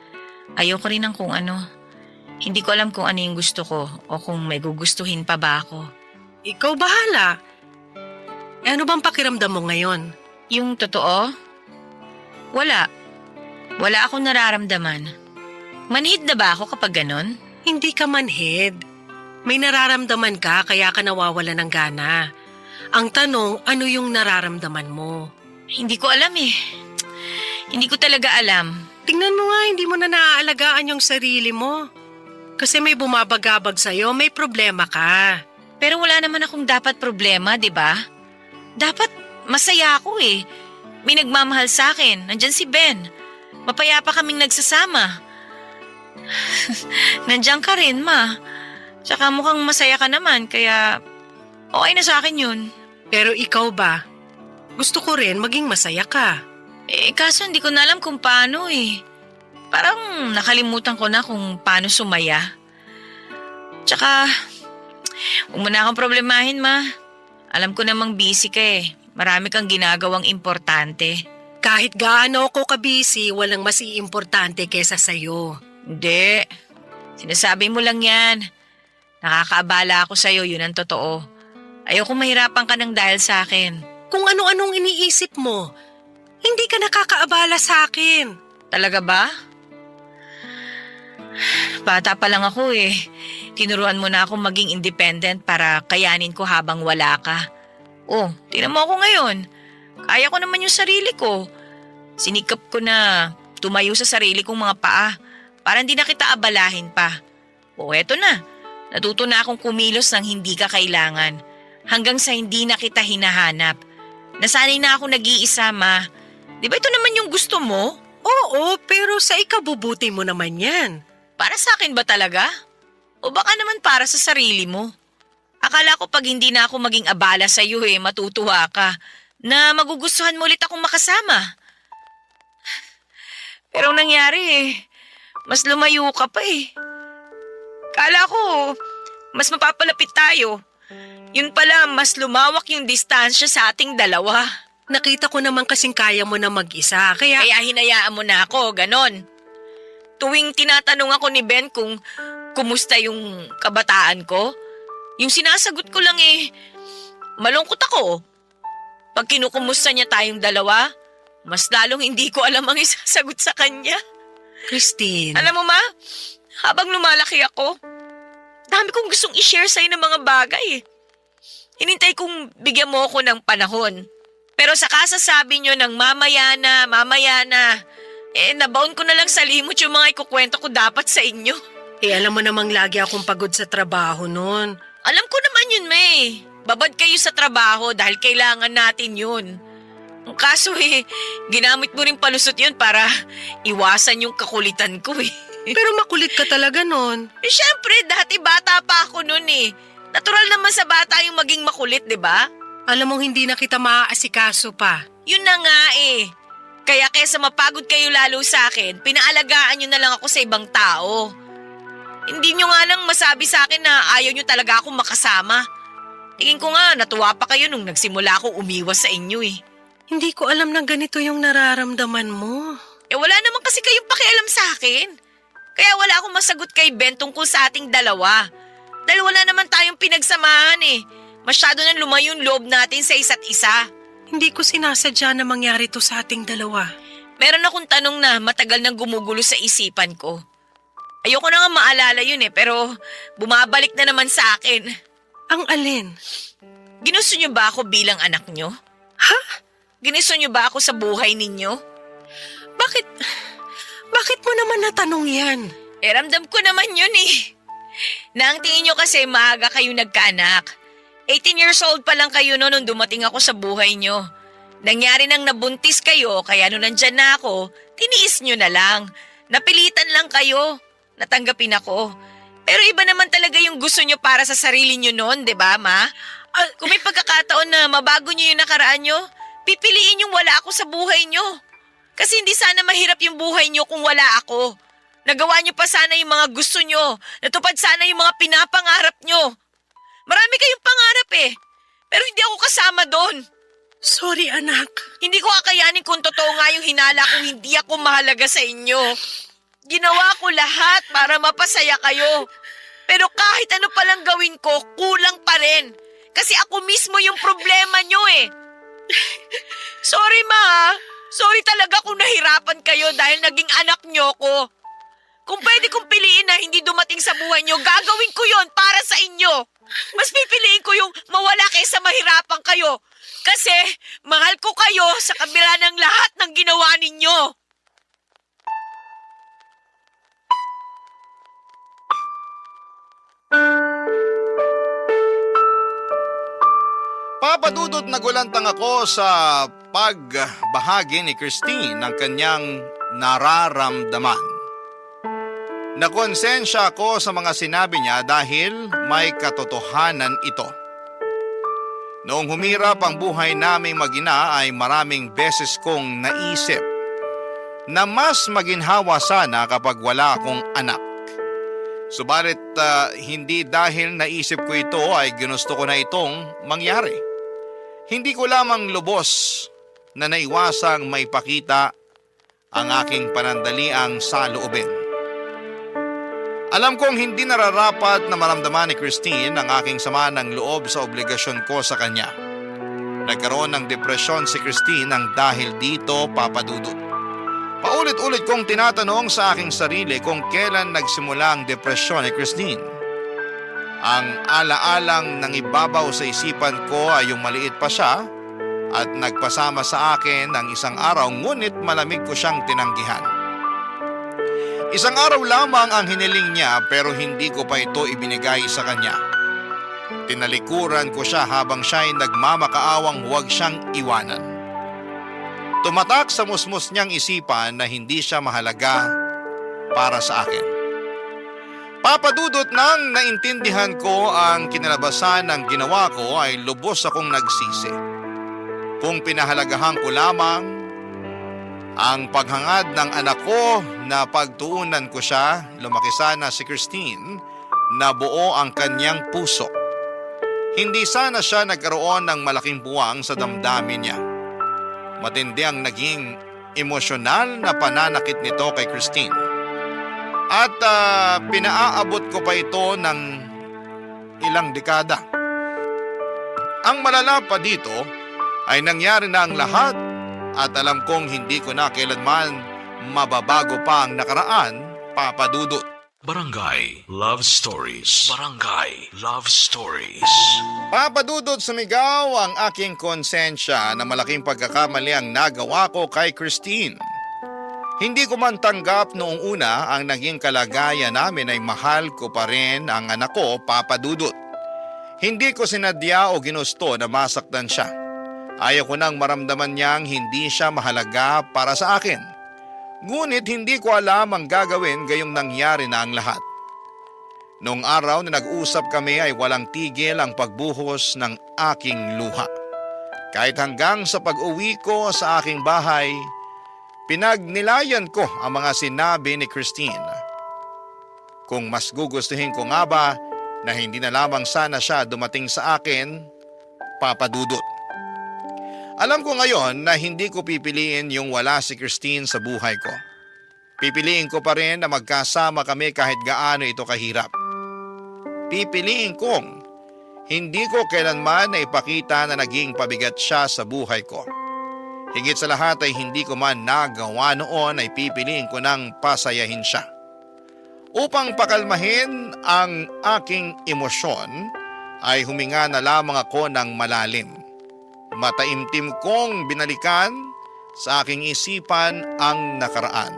Ayoko rin ng kung ano. Hindi ko alam kung ano yung gusto ko o kung may gugustuhin pa ba ako. Ikaw bahala. Eh, ano bang pakiramdam mo ngayon? Yung totoo? Wala. Wala akong nararamdaman. Manhid na ba ako kapag ganon? Hindi ka manhid. May nararamdaman ka kaya ka nawawala ng gana. Ang tanong, ano yung nararamdaman mo? Hindi ko alam eh. Hindi ko talaga alam. Tingnan mo nga, hindi mo na naaalagaan yung sarili mo. Kasi may bumabagabag sa'yo, may problema ka. Pero wala naman akong dapat problema, di ba? Dapat masaya ako eh. May nagmamahal sa akin. Nandyan si Ben. Mapayapa kaming nagsasama. Nandyan ka rin, Ma. Tsaka mukhang masaya ka naman, kaya okay na sa akin yun. Pero ikaw ba? Gusto ko rin maging masaya ka. Eh, kaso hindi ko na alam kung paano eh. Parang nakalimutan ko na kung paano sumaya. Tsaka, huwag mo na akong problemahin, Ma. Alam ko namang busy ka eh. Marami kang ginagawang importante. Kahit gaano ako kabisi, walang mas iimportante kesa sa'yo. Hindi. Sinasabi mo lang yan. Nakakaabala ako sa'yo, yun ang totoo. Ayoko mahirapan ka ng dahil sa akin. Kung ano-anong iniisip mo, hindi ka nakakaabala sa akin. Talaga ba? Bata pa lang ako eh. Tinuruan mo na akong maging independent para kayanin ko habang wala ka. Oh, tingnan mo ako ngayon. Kaya ko naman yung sarili ko. Sinikap ko na tumayo sa sarili kong mga paa para hindi na kita abalahin pa. O eto na, natuto na akong kumilos ng hindi ka kailangan hanggang sa hindi na kita hinahanap. Nasanay na ako nag-iisa, Ma. Di ba ito naman yung gusto mo? Oo, pero sa ikabubuti mo naman yan. Para sa akin ba talaga? O baka naman para sa sarili mo? Akala ko pag hindi na ako maging abala sa iyo matutuwa ka na magugustuhan mo ulit akong makasama. Pero ang nangyari mas lumayo ka pa eh. Kala ko mas mapapalapit tayo. Yun pala mas lumawak yung distansya sa ating dalawa. Nakita ko naman kasing kaya mo na mag-isa, kaya Hinayaan mo na ako, ganon. Tuwing tinatanong ako ni Ben kung kumusta yung kabataan ko, yung sinasagot ko lang malungkot ako. Pag kinukumusta niya tayong dalawa, mas lalong hindi ko alam ang isasagot sa kanya. Christine, Alam mo, Ma, habang lumalaki ako, dami kong gustong i-share sa'yo ng mga bagay. Hinintay kong bigyan mo ako ng panahon. Pero sa kasasabi nyo ng mamaya na, nabaon ko na lang sa limot yung mga ikukwento ko dapat sa inyo. alam mo namang lagi akong pagod sa trabaho noon. Alam ko naman yun, May. Babad kayo sa trabaho dahil kailangan natin yun. Ang kaso ginamit mo rin palusot yun para iwasan yung kakulitan ko Pero makulit ka talaga nun. Siyempre, dati bata pa ako nun Natural naman sa bata yung maging makulit, di ba? Alam mong hindi na kita maaasikaso pa. Yun na nga Kaya kesa mapagod kayo lalo sa akin, pinaalagaan nyo na lang ako sa ibang tao. Hindi nyo nga lang masabi sa akin na ayaw nyo talaga akong makasama. Tingin ko nga, natuwa pa kayo nung nagsimula akong umiwas sa inyo Hindi ko alam na ganito yung nararamdaman mo. Wala naman kasi kayong pakialam sa akin. Kaya wala akong masagot kay Ben tungkol sa ating dalawa. Dahil wala naman tayong pinagsamahan Masyado nang lumayo yung loob natin sa isa't isa. Hindi ko sinasadya na mangyari to sa ating dalawa. Meron akong tanong na matagal nang gumugulo sa isipan ko. Ayoko na nga maalala yun pero bumabalik na naman sa akin. Ang alin? Ginusto niyo ba ako bilang anak niyo? Ha? Ginusto niyo ba ako sa buhay ninyo? Bakit mo naman natanong yan? Ramdam ko naman yun Na ang tingin niyo kasi maaga kayo nagkaanak. 18 years old pa lang kayo nung dumating ako sa buhay niyo. Nangyari nang nabuntis kayo kaya nung nandyan na ako, tiniis niyo na lang. Napilitan lang kayo. Natanggapin ako. Pero iba naman talaga yung gusto niyo para sa sarili niyo noon, di ba, Ma? Kung may pagkakataon na mabago niyo yung nakaraan niyo, pipiliin yung wala ako sa buhay niyo. Kasi hindi sana mahirap yung buhay niyo kung wala ako. Nagawa niyo pa sana yung mga gusto niyo. Natupad sana yung mga pinapangarap niyo. Marami kayong pangarap pero hindi ako kasama doon. Sorry, anak. Hindi ko kakayanin kung totoo nga yung hinala kung hindi ako mahalaga sa inyo. Ginawa ko lahat para mapasaya kayo. Pero kahit ano palang gawin ko, kulang pa rin. Kasi ako mismo yung problema nyo Sorry, Ma. Sorry talaga kung nahirapan kayo dahil naging anak nyo ko. Kung pwede kong piliin na hindi dumating sa buhay nyo, gagawin ko yon para sa inyo. Mas pipiliin ko yung mawala kaysa mahirapan kayo. Kasi mahal ko kayo sa kabila ng lahat ng ginawa ninyo. Papadudot nagulantang ako sa pagbahagi ni Christine ng kanyang nararamdaman. Nakonsensya ako sa mga sinabi niya dahil may katotohanan ito. Noong humirap ang buhay naming mag-ina ay maraming beses kong naisip na mas maginhawa sana kapag wala akong anak. Subalit hindi dahil naisip ko ito ay ginusto ko na itong mangyari. Hindi ko lamang lubos na naiwasang maipakita ang aking panandaliang saloobin. Alam kong hindi nararapat na maramdaman ni Christine ang aking sama ng loob sa obligasyon ko sa kanya. Nagkaroon ng depresyon si Christine nang dahil dito, Papadudot. Paulit-ulit kong tinatanong sa aking sarili kung kailan nagsimula ang depresyon ni Christine. Ang alaalang nangibabaw sa isipan ko ay yung maliit pa siya at nagpasama sa akin ng isang araw ngunit malamig ko siyang tinanggihan. Isang araw lamang ang hiniling niya pero hindi ko pa ito ibinigay sa kanya. Tinalikuran ko siya habang siya'y nagmamakaawang huwag siyang iwanan. Tumatak sa musmus niyang isipan na hindi siya mahalaga para sa akin. Papadudot nang naintindihan ko ang kinalabasan ng ginawa ko ay lubos akong nagsisi. Kung pinahalagahan ko lamang ang paghangad ng anak ko na pagtuunan ko siya, lumaki sana si Christine na buo ang kanyang puso. Hindi sana siya nagkaroon ng malaking buwang sa damdamin niya. Matindi ang naging emosyonal na pananakit nito kay Christine. At pinaaabot ko pa ito ng ilang dekada. Ang malala pa dito ay nangyari na ang lahat at alam kong hindi ko na kailanman mababago pa ang nakaraan, Papadudot. Barangay Love Stories. Barangay Love Stories. Papadudot, sumigaw ang aking konsensya na malaking pagkakamali ang nagawa ko kay Christine. Hindi ko man tanggap noong una ang naging kalagayan namin ay mahal ko pa rin ang anak ko, Papadudot. Hindi ko sinadya o ginusto na masaktan siya. Ayaw ko nang maramdaman niyang hindi siya mahalaga para sa akin. Ngunit hindi ko alam ang gagawin gayong nangyari na ang lahat. Noong araw na nag-usap kami ay walang tigil ang pagbuhos ng aking luha. Kahit hanggang sa pag-uwi ko sa aking bahay, pinagnilayan ko ang mga sinabi ni Christine. Kung mas gugustuhin ko nga ba na hindi na lamang sana siya dumating sa akin, Papa Dudut. Alam ko ngayon na hindi ko pipiliin yung wala si Christine sa buhay ko. Pipiliin ko pa rin na magkasama kami kahit gaano ito kahirap. Pipiliin kong hindi ko kailanman na ipakita na naging pabigat siya sa buhay ko. Higit sa lahat ay hindi ko man nagawa noon ay pipiliin ko nang pasayahin siya. Upang pakalmahin ang aking emosyon ay huminga na lamang ako ng malalim. Mataimtim kong binalikan sa aking isipan ang nakaraan.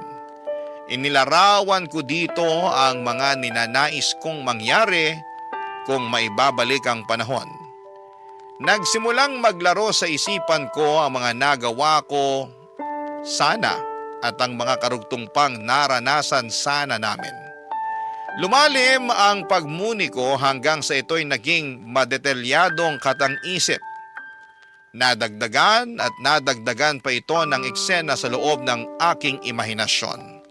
Inilarawan ko dito ang mga ninanais kong mangyari kung maibabalik ang panahon. Nagsimulang maglaro sa isipan ko ang mga nagawa ko sana at ang mga karugtong pang naranasan sana namin. Lumalim ang pagmuni ko hanggang sa ito'y naging madetalyadong katang-isip. Nadagdagan at nadagdagan pa ito ng eksena sa loob ng aking imahinasyon.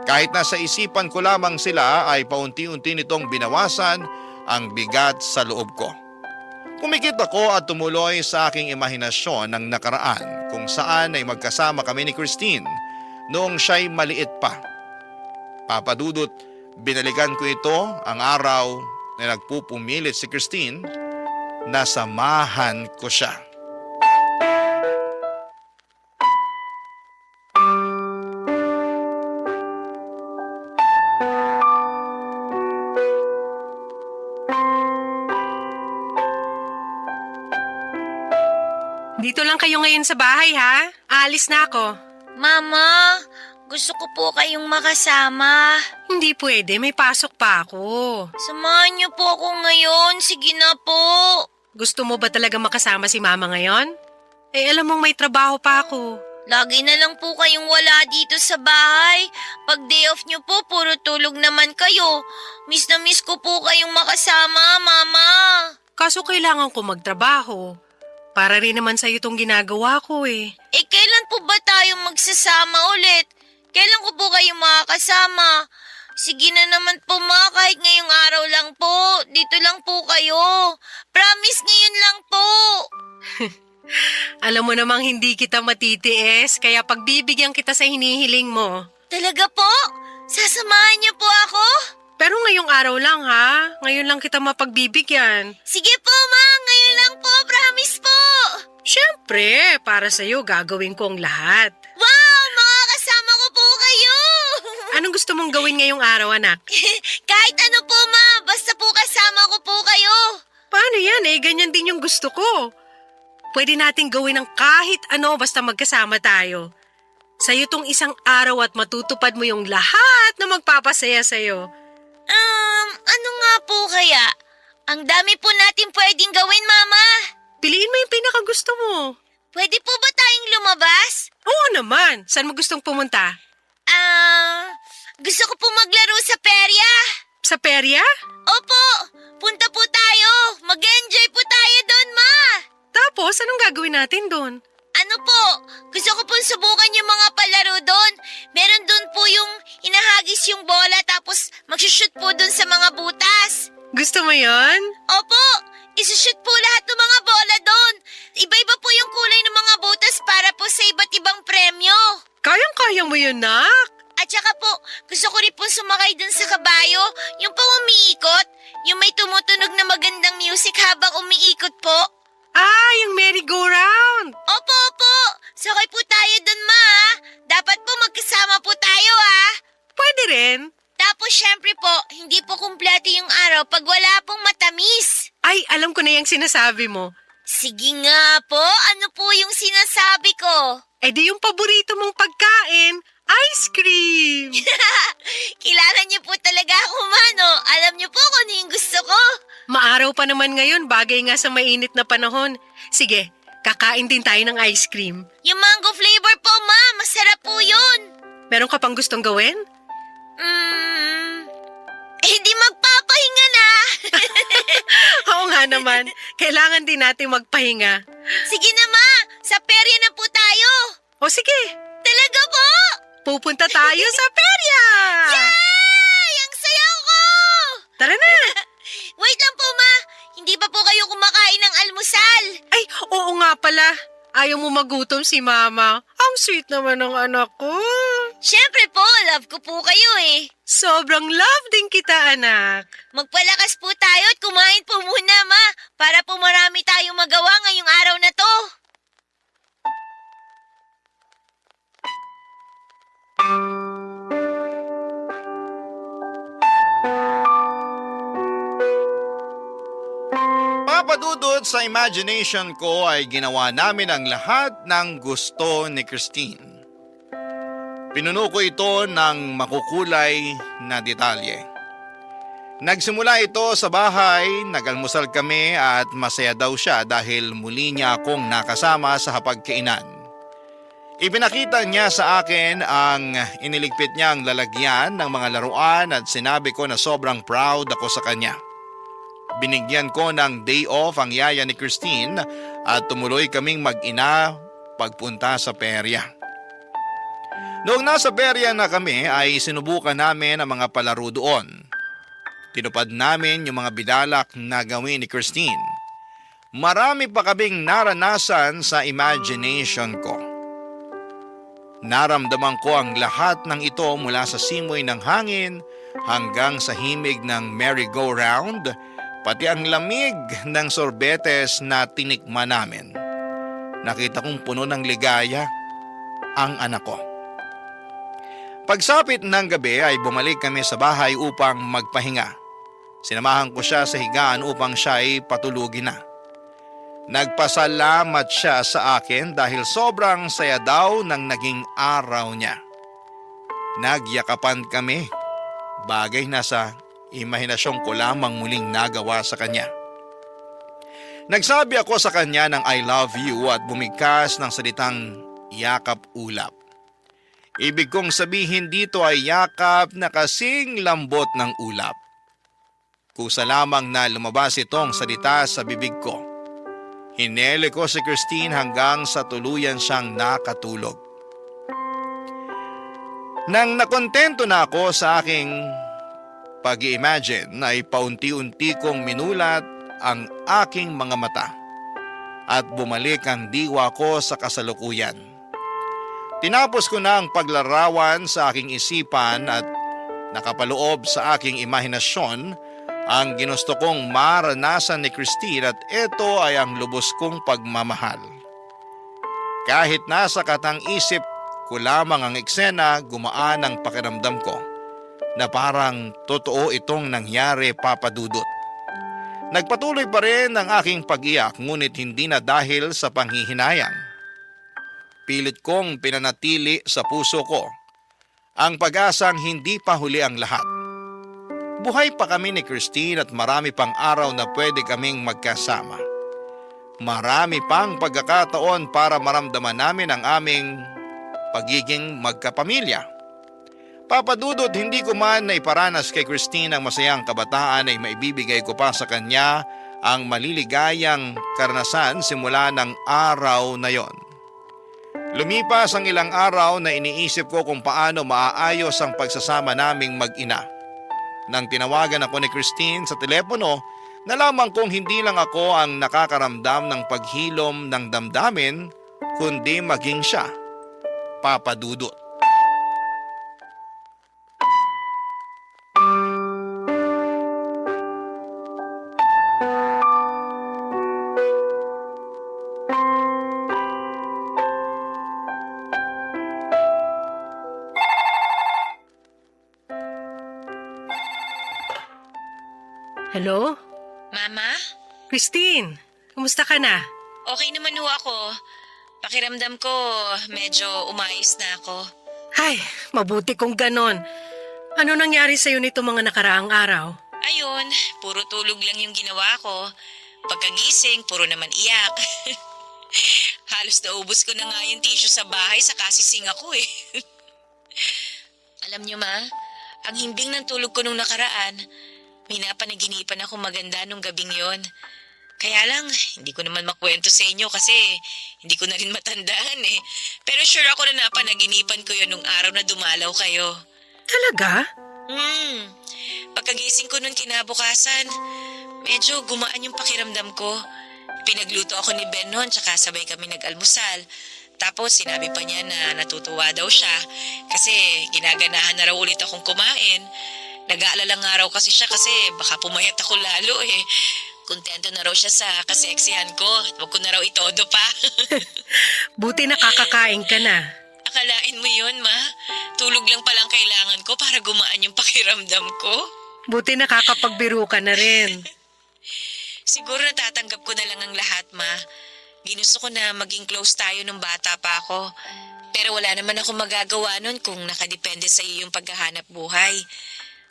Kahit nasa isipan ko lamang sila ay paunti-unti nitong binawasan ang bigat sa loob ko. Pumikit ako at tumuloy sa aking imahinasyon ng nakaraan kung saan ay magkasama kami ni Christine noong siya'y maliit pa. Papa Dudut, binalikan ko ito ang araw na nagpupumilit si Christine na samahan ko siya. Dito lang kayo ngayon sa bahay ha? Aalis na ako. Mama, gusto ko po kayong makasama. Hindi pwede, may pasok pa ako. Samahan niyo po ako ngayon. Sige na po. Gusto mo ba talaga makasama si Mama ngayon? Eh alam mong may trabaho pa ako. Lagi na lang po kayong wala dito sa bahay. Pag day off niyo po, puro tulog naman kayo. Miss na miss ko po kayong makasama, Mama. Kaso kailangan ko magtrabaho. Para rin naman sa'yo itong ginagawa ko eh. Eh, kailan po ba tayo magsasama ulit? Kailan ko po kayo makakasama? Sige na naman po ma, kahit ngayong araw lang po. Dito lang po kayo. Promise ngayon lang po. Alam mo namang hindi kita matitiis, kaya pagbibigyan kita sa hinihiling mo. Talaga po? Sasamahan niyo po ako? Pero ngayong araw lang ha, ngayon lang kita mapagbibigyan. Sige po ma, ngayon lang po, promise po. Siyempre, para sa'yo gagawin ko ang lahat. Wow, makakasama ko po kayo. Anong gusto mong gawin ngayong araw, anak? Kahit ano po ma, basta po kasama ko po kayo. Paano yan eh? Ganyan din yung gusto ko. Pwede nating gawin ng kahit ano basta magkasama tayo. Sa'yo tong isang araw at matutupad mo yung lahat na magpapasaya sa'yo. Ano nga po kaya? Ang dami po natin pwedeng gawin, Mama. Piliin mo yung pinakagusto mo. Pwede po ba tayong lumabas? Oo naman. Saan mo gustong pumunta? Gusto ko po maglaro sa perya. Sa perya? Opo, punta po tayo. Mag-enjoy po tayo doon, Ma. Tapos, anong gagawin natin doon? Ano po, gusto ko pong subukan yung mga palaro doon. Meron doon po yung hinahagis yung bola tapos magsushoot po doon sa mga butas. Gusto mo yon? Opo, isushoot po lahat ng mga bola doon. Iba-iba po yung kulay ng mga butas para po sa iba't ibang premyo. Kayang-kaya mo yun, nak. At saka po, gusto ko rin po sumakay doon sa kabayo, yung pang umiikot, yung may tumutunog na magandang music habang umiikot po. Yung merry-go-round. Opo, opo. Sakay po tayo dun, Ma. Dapat po magkasama po tayo, ha? Pwede rin. Tapos, syempre po, hindi po kumpleto yung araw pag wala pong matamis. Ay, alam ko na yung sinasabi mo. Sige nga po, ano po yung sinasabi ko? Eh di yung paborito mong pagkain, ice cream. Kilala niyo po talaga ako, Mano. Alam niyo po kung ano yung gusto ko. Maaraw pa naman ngayon, bagay nga sa mainit na panahon. Sige, Kakain din tayo ng ice cream. Yung mango flavor po, ma. Masarap po yun. Meron ka pang gustong gawin? Hindi magpapahinga na. Oo nga naman. Kailangan din natin magpahinga. Sige na, ma. Sa perya na po tayo. O sige, Talaga po? pupunta tayo sa perya! Yay! Ang saya ko! Tara na! Wait lang po, ma. Hindi pa po kayo kumakain ng almusal. Ay, oo nga pala. Ayaw mo magutom si Mama. Ang sweet naman ng anak ko. Siyempre po, love ko po kayo eh. Sobrang love din kita, anak. Magpalakas po tayo at kumain po muna, ma. Para po marami tayong magawa ngayong araw na to. Papadudod sa imagination ko ay ginawa namin ang lahat ng gusto ni Christine. Pinuno ko ito ng makukulay na detalye. Nagsimula ito sa bahay, nagalmusal kami at masaya daw siya dahil muli niya akong nakasama sa hapagkainan. Ipinakita niya sa akin ang iniligpit niyang lalagyan ng mga laruan at sinabi ko na sobrang proud ako sa kanya. Binigyan ko ng day off ang yaya ni Christine at tumuloy kaming mag-ina pagpunta sa perya. Noong nasa perya na kami ay sinubukan namin ang mga palaro doon. Tinupad namin yung mga bidalak na gawin ni Christine. Marami pa kaming naranasan sa imagination ko. Naramdaman ko ang lahat ng ito mula sa simoy ng hangin hanggang sa himig ng merry-go-round, pati ang lamig ng sorbetes na tinikman namin. Nakita kong puno ng ligaya ang anak ko. Pagsapit ng gabi ay bumalik kami sa bahay upang magpahinga. Sinamahan ko siya sa higaan upang siya ay patulugin na. Nagpasalamat siya sa akin dahil sobrang saya daw ng naging araw niya. Nagyakapan kami, bagay na sa imahinasyon ko lamang muling nagawa sa kanya. Nagsabi ako sa kanya ng I love you at bumigkas ng salitang yakap-ulap. Ibig kong sabihin dito ay yakap na kasing lambot ng ulap. Kusa lamang na lumabas itong salita sa bibig ko. Hinele ko si Christine hanggang sa tuluyan siyang nakatulog. Nang nakontento na ako sa aking pag-i-imagine ay paunti-unti kong minulat ang aking mga mata at bumalik ang diwa ko sa kasalukuyan. Tinapos ko na ang paglarawan sa aking isipan at nakapaloob sa aking imahinasyon ang ginusto kong maranasan ni Christine at ito ay ang lubos kong pagmamahal. Kahit nasa katang-isip ko lamang ang eksena, gumaan ang pakiramdam ko na parang totoo itong nangyari, Papa Dudut. Nagpatuloy pa rin ang aking pag-iyak ngunit hindi na dahil sa panghihinayang. Pilit kong pinanatili sa puso ko ang pag-asang hindi pa huli ang lahat. Buhay pa kami ni Christine at marami pang araw na pwede kaming magkasama. Marami pang pagkakataon para maramdaman namin ang aming pagiging magkapamilya. Papa Dudut, hindi ko man na iparanas kay Christine ang masayang kabataan ay maibibigay ko pa sa kanya ang maliligayang karanasan simula ng araw na yon. Lumipas ang ilang araw na iniisip ko kung paano maaayos ang pagsasama naming mag-ina. Nang tinawagan ako ni Christine sa telepono, nalaman kong hindi lang ako ang nakakaramdam ng paghilom ng damdamin, kundi maging siya, Papa Dudut. Hello? Mama? Christine, kumusta ka na? Okay naman ho ako. Pakiramdam ko, medyo umayos na ako. Ay, mabuti kung ganon. Ano nangyari sa'yo nito mga nakaraang araw? Ayun, puro tulog lang yung ginawa ko. Pagkagising, puro naman iyak. Halos naubos ko na nga yung tissue sa bahay sa kasising ako eh. Alam niyo ma, ang himbing ng tulog ko nung nakaraan, may napanaginipan ako maganda nung gabing yon. Kaya lang, hindi ko naman makwento sa inyo kasi hindi ko na rin matandaan eh. Pero sure ako na napanaginipan ko yun nung araw na dumalaw kayo. Talaga? Pagkagising ko nun kinabukasan, medyo gumaan yung pakiramdam ko. Pinagluto ako ni Ben noon tsaka sabay kami nag-almusal. Tapos sinabi pa niya na natutuwa daw siya kasi ginaganahan na raw ulit akong kumain. Nag-aalala nga raw kasi siya kasi baka pumayat ako lalo eh. Kontento na raw siya sa kaseksihan ko. Huwag ko na raw itodo pa. Buti nakakakain ka na. Akalain mo yun, ma? Tulog lang palang kailangan ko para gumaan yung pakiramdam ko. Buti nakakapagbiro ka na rin. Siguro natatanggap ko na lang ang lahat, ma. Ginusto ko na maging close tayo nung bata pa ako. Pero wala naman ako magagawa nun kung nakadepende sa iyo yung paghahanap buhay.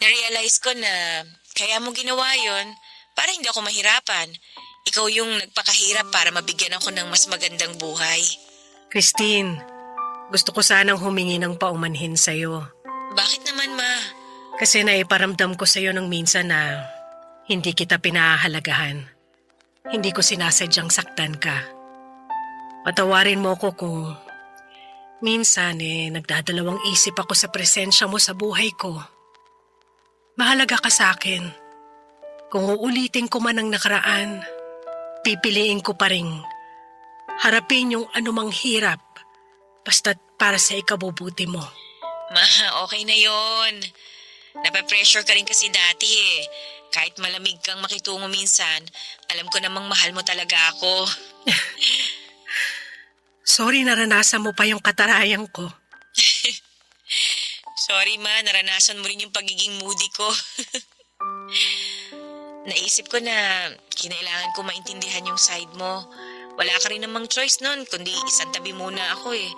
Na-realize ko na kaya mo ginawa yon para hindi ako mahirapan. Ikaw yung nagpakahirap para mabigyan ako ng mas magandang buhay. Christine, gusto ko sanang humingi ng paumanhin sa'yo. Bakit naman, ma? Kasi naiparamdam ko sa'yo nung minsan na hindi kita pinahahalagahan. Hindi ko sinasadyang saktan ka. Patawarin mo ko kung minsan nagdadalawang isip ako sa presensya mo sa buhay ko. Mahalaga ka sa akin. Kung uulitin ko man ang nakaraan, pipiliin ko pa rin harapin yung anumang hirap basta't para sa ikabubuti mo. Ma, okay na yon. Napapressure ka rin kasi dati eh. Kahit malamig kang makitungo minsan, alam ko namang mahal mo talaga ako. Sorry naranasan mo pa yung katarayan ko. Sorry ma, naranasan mo rin yung pagiging moody ko. Naisip ko na kinailangan ko maintindihan yung side mo. Wala ka rin namang choice nun, kundi isang tabi muna ako eh.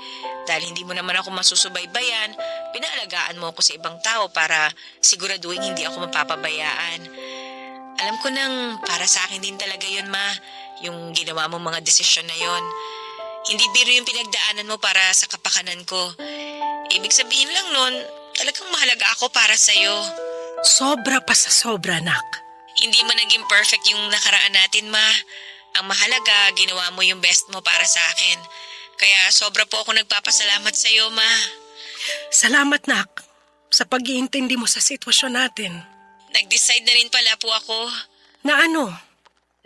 Dahil hindi mo naman ako masusubaybayan, pinaalagaan mo ako sa ibang tao para siguraduhin hindi ako mapapabayaan. Alam ko nang para sa akin din talaga yun, ma, yung ginawa mo mga desisyon na yun. Hindi biro yung pinagdaanan mo para sa kapakanan ko. Ibig sabihin lang nun, talagang mahalaga ako para sa'yo. Sobra pa sa sobra, nak. Hindi man naging perfect yung nakaraan natin, ma. Ang mahalaga, ginawa mo yung best mo para sa akin. Kaya sobra po ako nagpapasalamat sa iyo, ma. Salamat, nak, sa pag-iintindi mo sa sitwasyon natin. Nag-decide na rin pala po ako Na ano?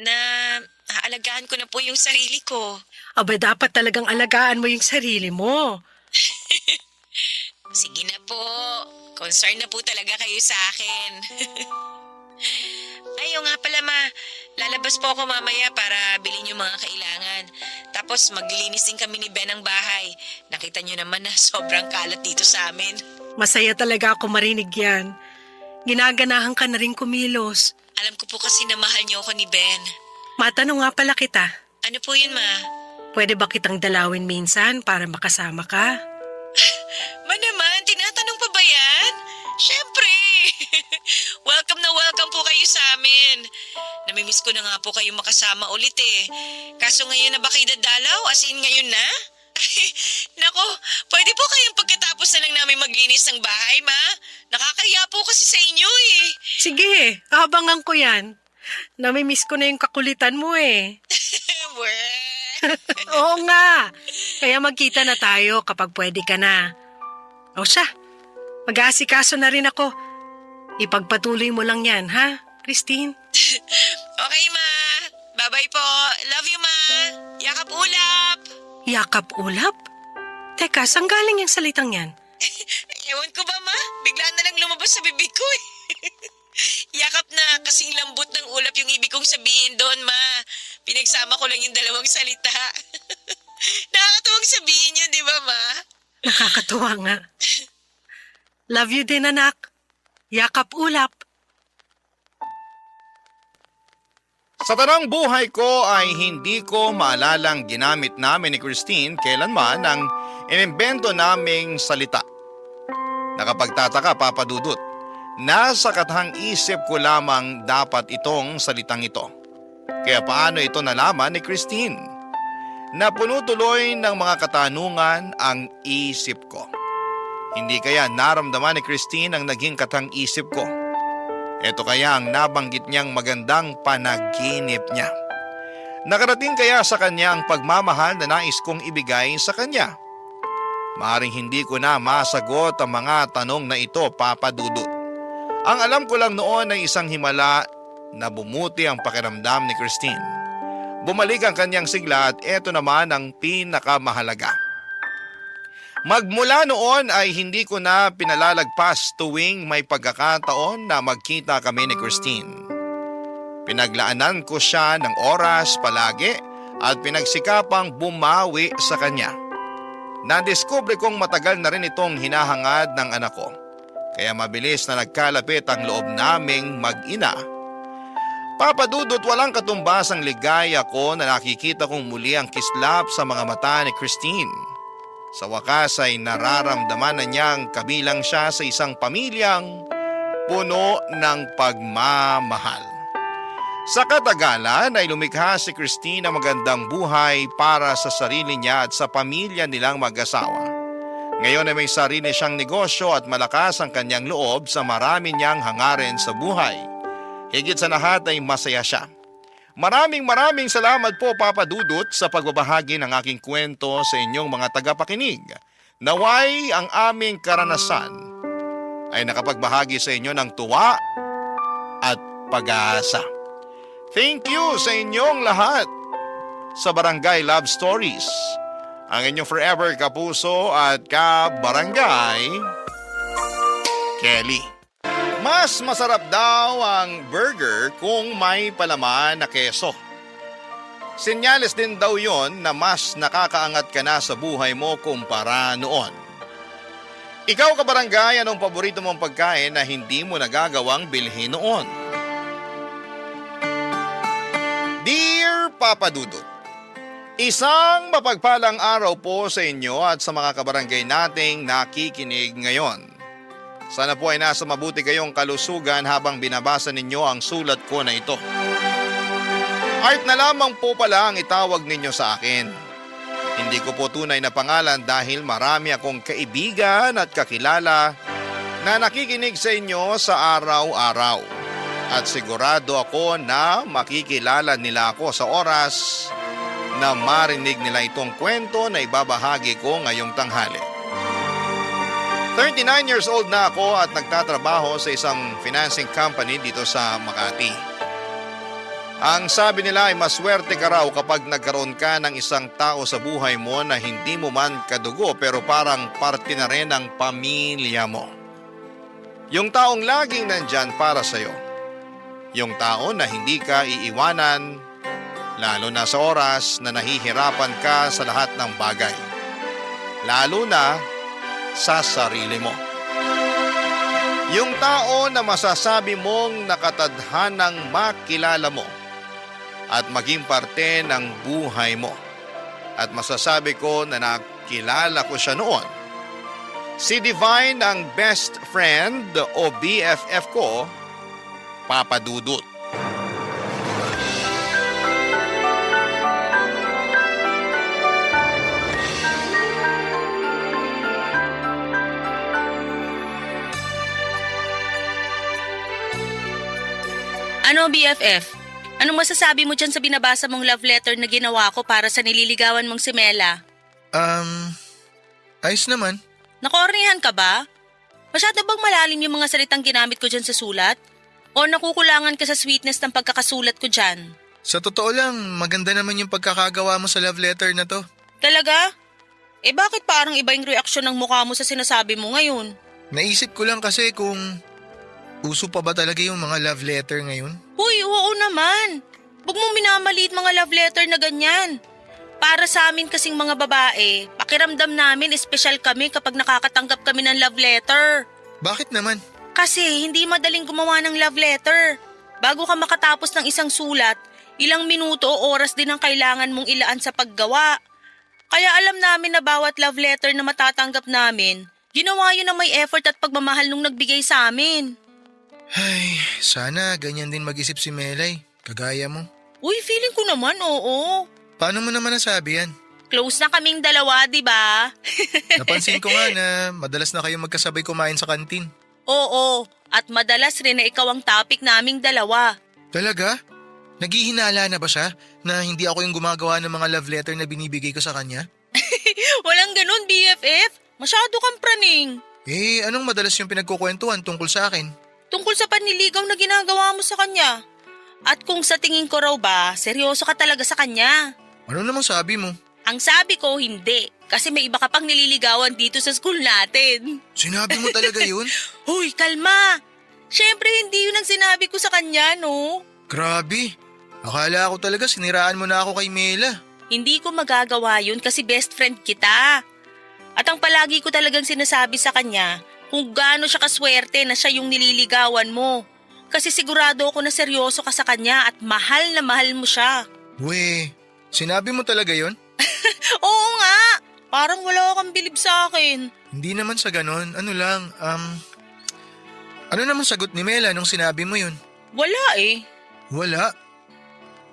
na aalagaan ko na po yung sarili ko. Aba, dapat talagang alagaan mo yung sarili mo. Sige na po. Concern na po talaga kayo sa akin. Ayaw nga pala, ma. Lalabas po ako mamaya para bilhin yung mga kailangan. Tapos maglilinis din kami ni Ben ng bahay. Nakita niyo naman na sobrang kalat dito sa amin. Masaya talaga ako marinig yan. Ginaganahan ka na rin kumilos. Alam ko po kasi na mahal niyo ako ni Ben. Matanong nga pala kita, Ano po yun, ma? pwede ba kitang dalawin minsan para makasama ka? Ma naman, tinatanong pa ba yan? Siyempre! Welcome na welcome po kayo sa amin. Namimiss ko na nga po kayong makasama ulit eh. Kaso ngayon na ba kayo dadalaw? As in ngayon na? Nako, pwede po kayong pagkatapos na lang namin maglinis ng bahay, ma? Nakakaya po kasi sa inyo eh. Sige, abangan ko yan. Namimiss ko na yung kakulitan mo eh. Oo nga. Kaya magkita na tayo kapag pwede ka na. O siya, mag-aasikaso na rin ako. Ipagpatuloy mo lang yan, ha, Christine? Okay, ma. Bye-bye po. Love you, ma. Yakap ulap. Yakap ulap? Teka, saan galing yung salitang yan? Ewan ko ba, ma? Bigla na lang lumabas sa bibig ko eh. Yakap na kasing lambot ng ulap yung ibig kong sabihin doon, ma. Pinagsama ko lang yung dalawang salita. Nakakatuwang sabihin yun, di ba, ma? Nakakatuwa nga. Love you din, anak. Yakap ulap. Sa tanang buhay ko ay hindi ko maalalang ginamit namin ni Christine kailanman ang inimbento naming salita. Nakapagtataka, Papa Dudut. Nasa katahang isip ko lamang dapat itong salitang ito. Kaya paano ito nalaman ni Christine? na puno tuloy ng mga katanungan ang isip ko. Hindi kaya naramdaman ni Christine ang naging katang-isip ko? Ito kaya ang nabanggit niyang magandang panaginip niya. Nakarating kaya sa kanya ang pagmamahal na nais kong ibigay sa kanya? Maaring hindi ko na masagot ang mga tanong na ito, Papa Dudut. Ang alam ko lang noon ay isang himala na bumuti ang pakiramdam ni Christine. Bumalik ang kanyang sigla at eto naman ang pinakamahalaga. Magmula noon ay hindi ko na pinalalagpas tuwing may pagkakataon na magkita kami ni Christine. Pinaglaanan ko siya ng oras palagi at pinagsikapang bumawi sa kanya. Nadiskubre kong matagal na rin itong hinahangad ng anak ko. Kaya mabilis na nagkalapit ang loob naming mag-ina. Papa Dudut, walang katumbas ang ligaya ko na nakikita kong muli ang kislap sa mga mata ni Christine. Sa wakas ay nararamdaman na niyang kabilang siya sa isang pamilyang puno ng pagmamahal. Sa katagalan ay lumikha si Christine ng magandang buhay para sa sarili niya at sa pamilya nilang mag-asawa. Ngayon ay may sarili siyang negosyo at malakas ang kanyang loob sa marami niyang hangarin sa buhay. Higit sa lahat ay masaya siya. Maraming salamat po, Papa Dudut, sa pagbabahagi ng aking kwento sa inyong mga tagapakinig. Naway ang aming karanasan ay nakapagbahagi sa inyo ng tuwa at pag-asa. Thank you sa inyong lahat sa Barangay Love Stories. Ang inyong forever kapuso at kabarangay, Kelly. Mas masarap daw ang burger kung may palaman na keso. Senyales din daw yon na mas nakakaangat ka na sa buhay mo kumpara noon. Ikaw, kabarangay, anong paborito mong pagkain na hindi mo nagagawang bilhin noon? Dear Papa Dudut, isang mapagpalang araw po sa inyo at sa mga kabarangay nating nakikinig ngayon. Sana po ay nasa mabuti kayong kalusugan habang binabasa ninyo ang sulat ko na ito. Art na lamang po pala ang itawag ninyo sa akin. Hindi ko po tunay na pangalan dahil marami akong kaibigan at kakilala na nakikinig sa inyo sa araw-araw. At sigurado ako na makikilala nila ako sa oras na marinig nila itong kwento na ibabahagi ko ngayong tanghali. 39 years old na ako at nagtatrabaho sa isang financing company dito sa Makati. Ang sabi nila ay maswerte ka raw kapag nagkaroon ka ng isang tao sa buhay mo na hindi mo man kadugo pero parang parte na rin ng pamilya mo. Yung taong laging nandyan para sa'yo. Yung tao na hindi ka iiwanan, lalo na sa oras na nahihirapan ka sa lahat ng bagay. Lalo na sa sarili mo. Yung tao na masasabi mong nakatadhanang makilala mo at maging parte ng buhay mo. At masasabi ko na nakilala ko siya noon. Si Divine ang best friend o BFF ko, Papa Dudut. Ano, BFF? Anong masasabi mo dyan sa binabasa mong love letter na ginawa ko para sa nililigawan mong si Mela? Ayos naman. Nakornihan ka ba? Masyado bang malalim yung mga salitang ginamit ko dyan sa sulat? O nakukulangan ka sa sweetness ng pagkakasulat ko dyan? Sa totoo lang, maganda naman yung pagkakagawa mo sa love letter na to. Talaga? Bakit parang iba yung reaksyon ng mukha mo sa sinasabi mo ngayon? Naisip ko lang kasi kung uso pa ba talaga yung mga love letter ngayon? Uy, oo naman. Huwag mong minamaliit mga love letter na ganyan. Para sa amin kasing mga babae, pakiramdam namin espesyal kami kapag nakakatanggap kami ng love letter. Bakit naman? Kasi hindi madaling gumawa ng love letter. Bago ka makatapos ng isang sulat, ilang minuto o oras din ang kailangan mong ilaan sa paggawa. Kaya alam namin na bawat love letter na matatanggap namin, ginawa yun ng may effort at pagmamahal nung nagbigay sa amin. Ay, sana ganyan din mag-isip si Melay, kagaya mo. Uy, feeling ko naman oo. Paano mo naman nasabi yan? Close na kaming dalawa, di ba? Napansin ko nga na madalas na kayo magkasabay kumain sa kantin. Oo, at madalas rin na ikaw ang topic naming dalawa. Talaga? Naghihinala na ba siya na hindi ako yung gumagawa ng mga love letter na binibigay ko sa kanya? Walang ganun, BFF. Masyado kang praning. Eh, anong madalas yung pinagkukwentuhan tungkol sa akin? Tungkol sa panliligaw na ginagawa mo sa kanya. At kung sa tingin ko raw ba, seryoso ka talaga sa kanya. Ano namang sabi mo? Ang sabi ko, hindi. Kasi may iba ka pang nililigawan dito sa school natin. Sinabi mo talaga yun? Hoy, kalma! Siyempre, hindi yun ang sinabi ko sa kanya, no? Grabe. Akala ko talaga siniraan mo na ako kay Mela. Hindi ko magagawa yun kasi best friend kita. At ang palagi ko talagang sinasabi sa kanya, kung gaano siya kaswerte na siya yung nililigawan mo. Kasi sigurado ako na seryoso ka sa kanya at mahal na mahal mo siya. We, sinabi mo talaga yun? Oo nga! Parang wala kang bilib sa akin. Hindi naman sa ganon. Ano lang, ano naman sagot ni Mela nung sinabi mo yun? Wala eh. Wala.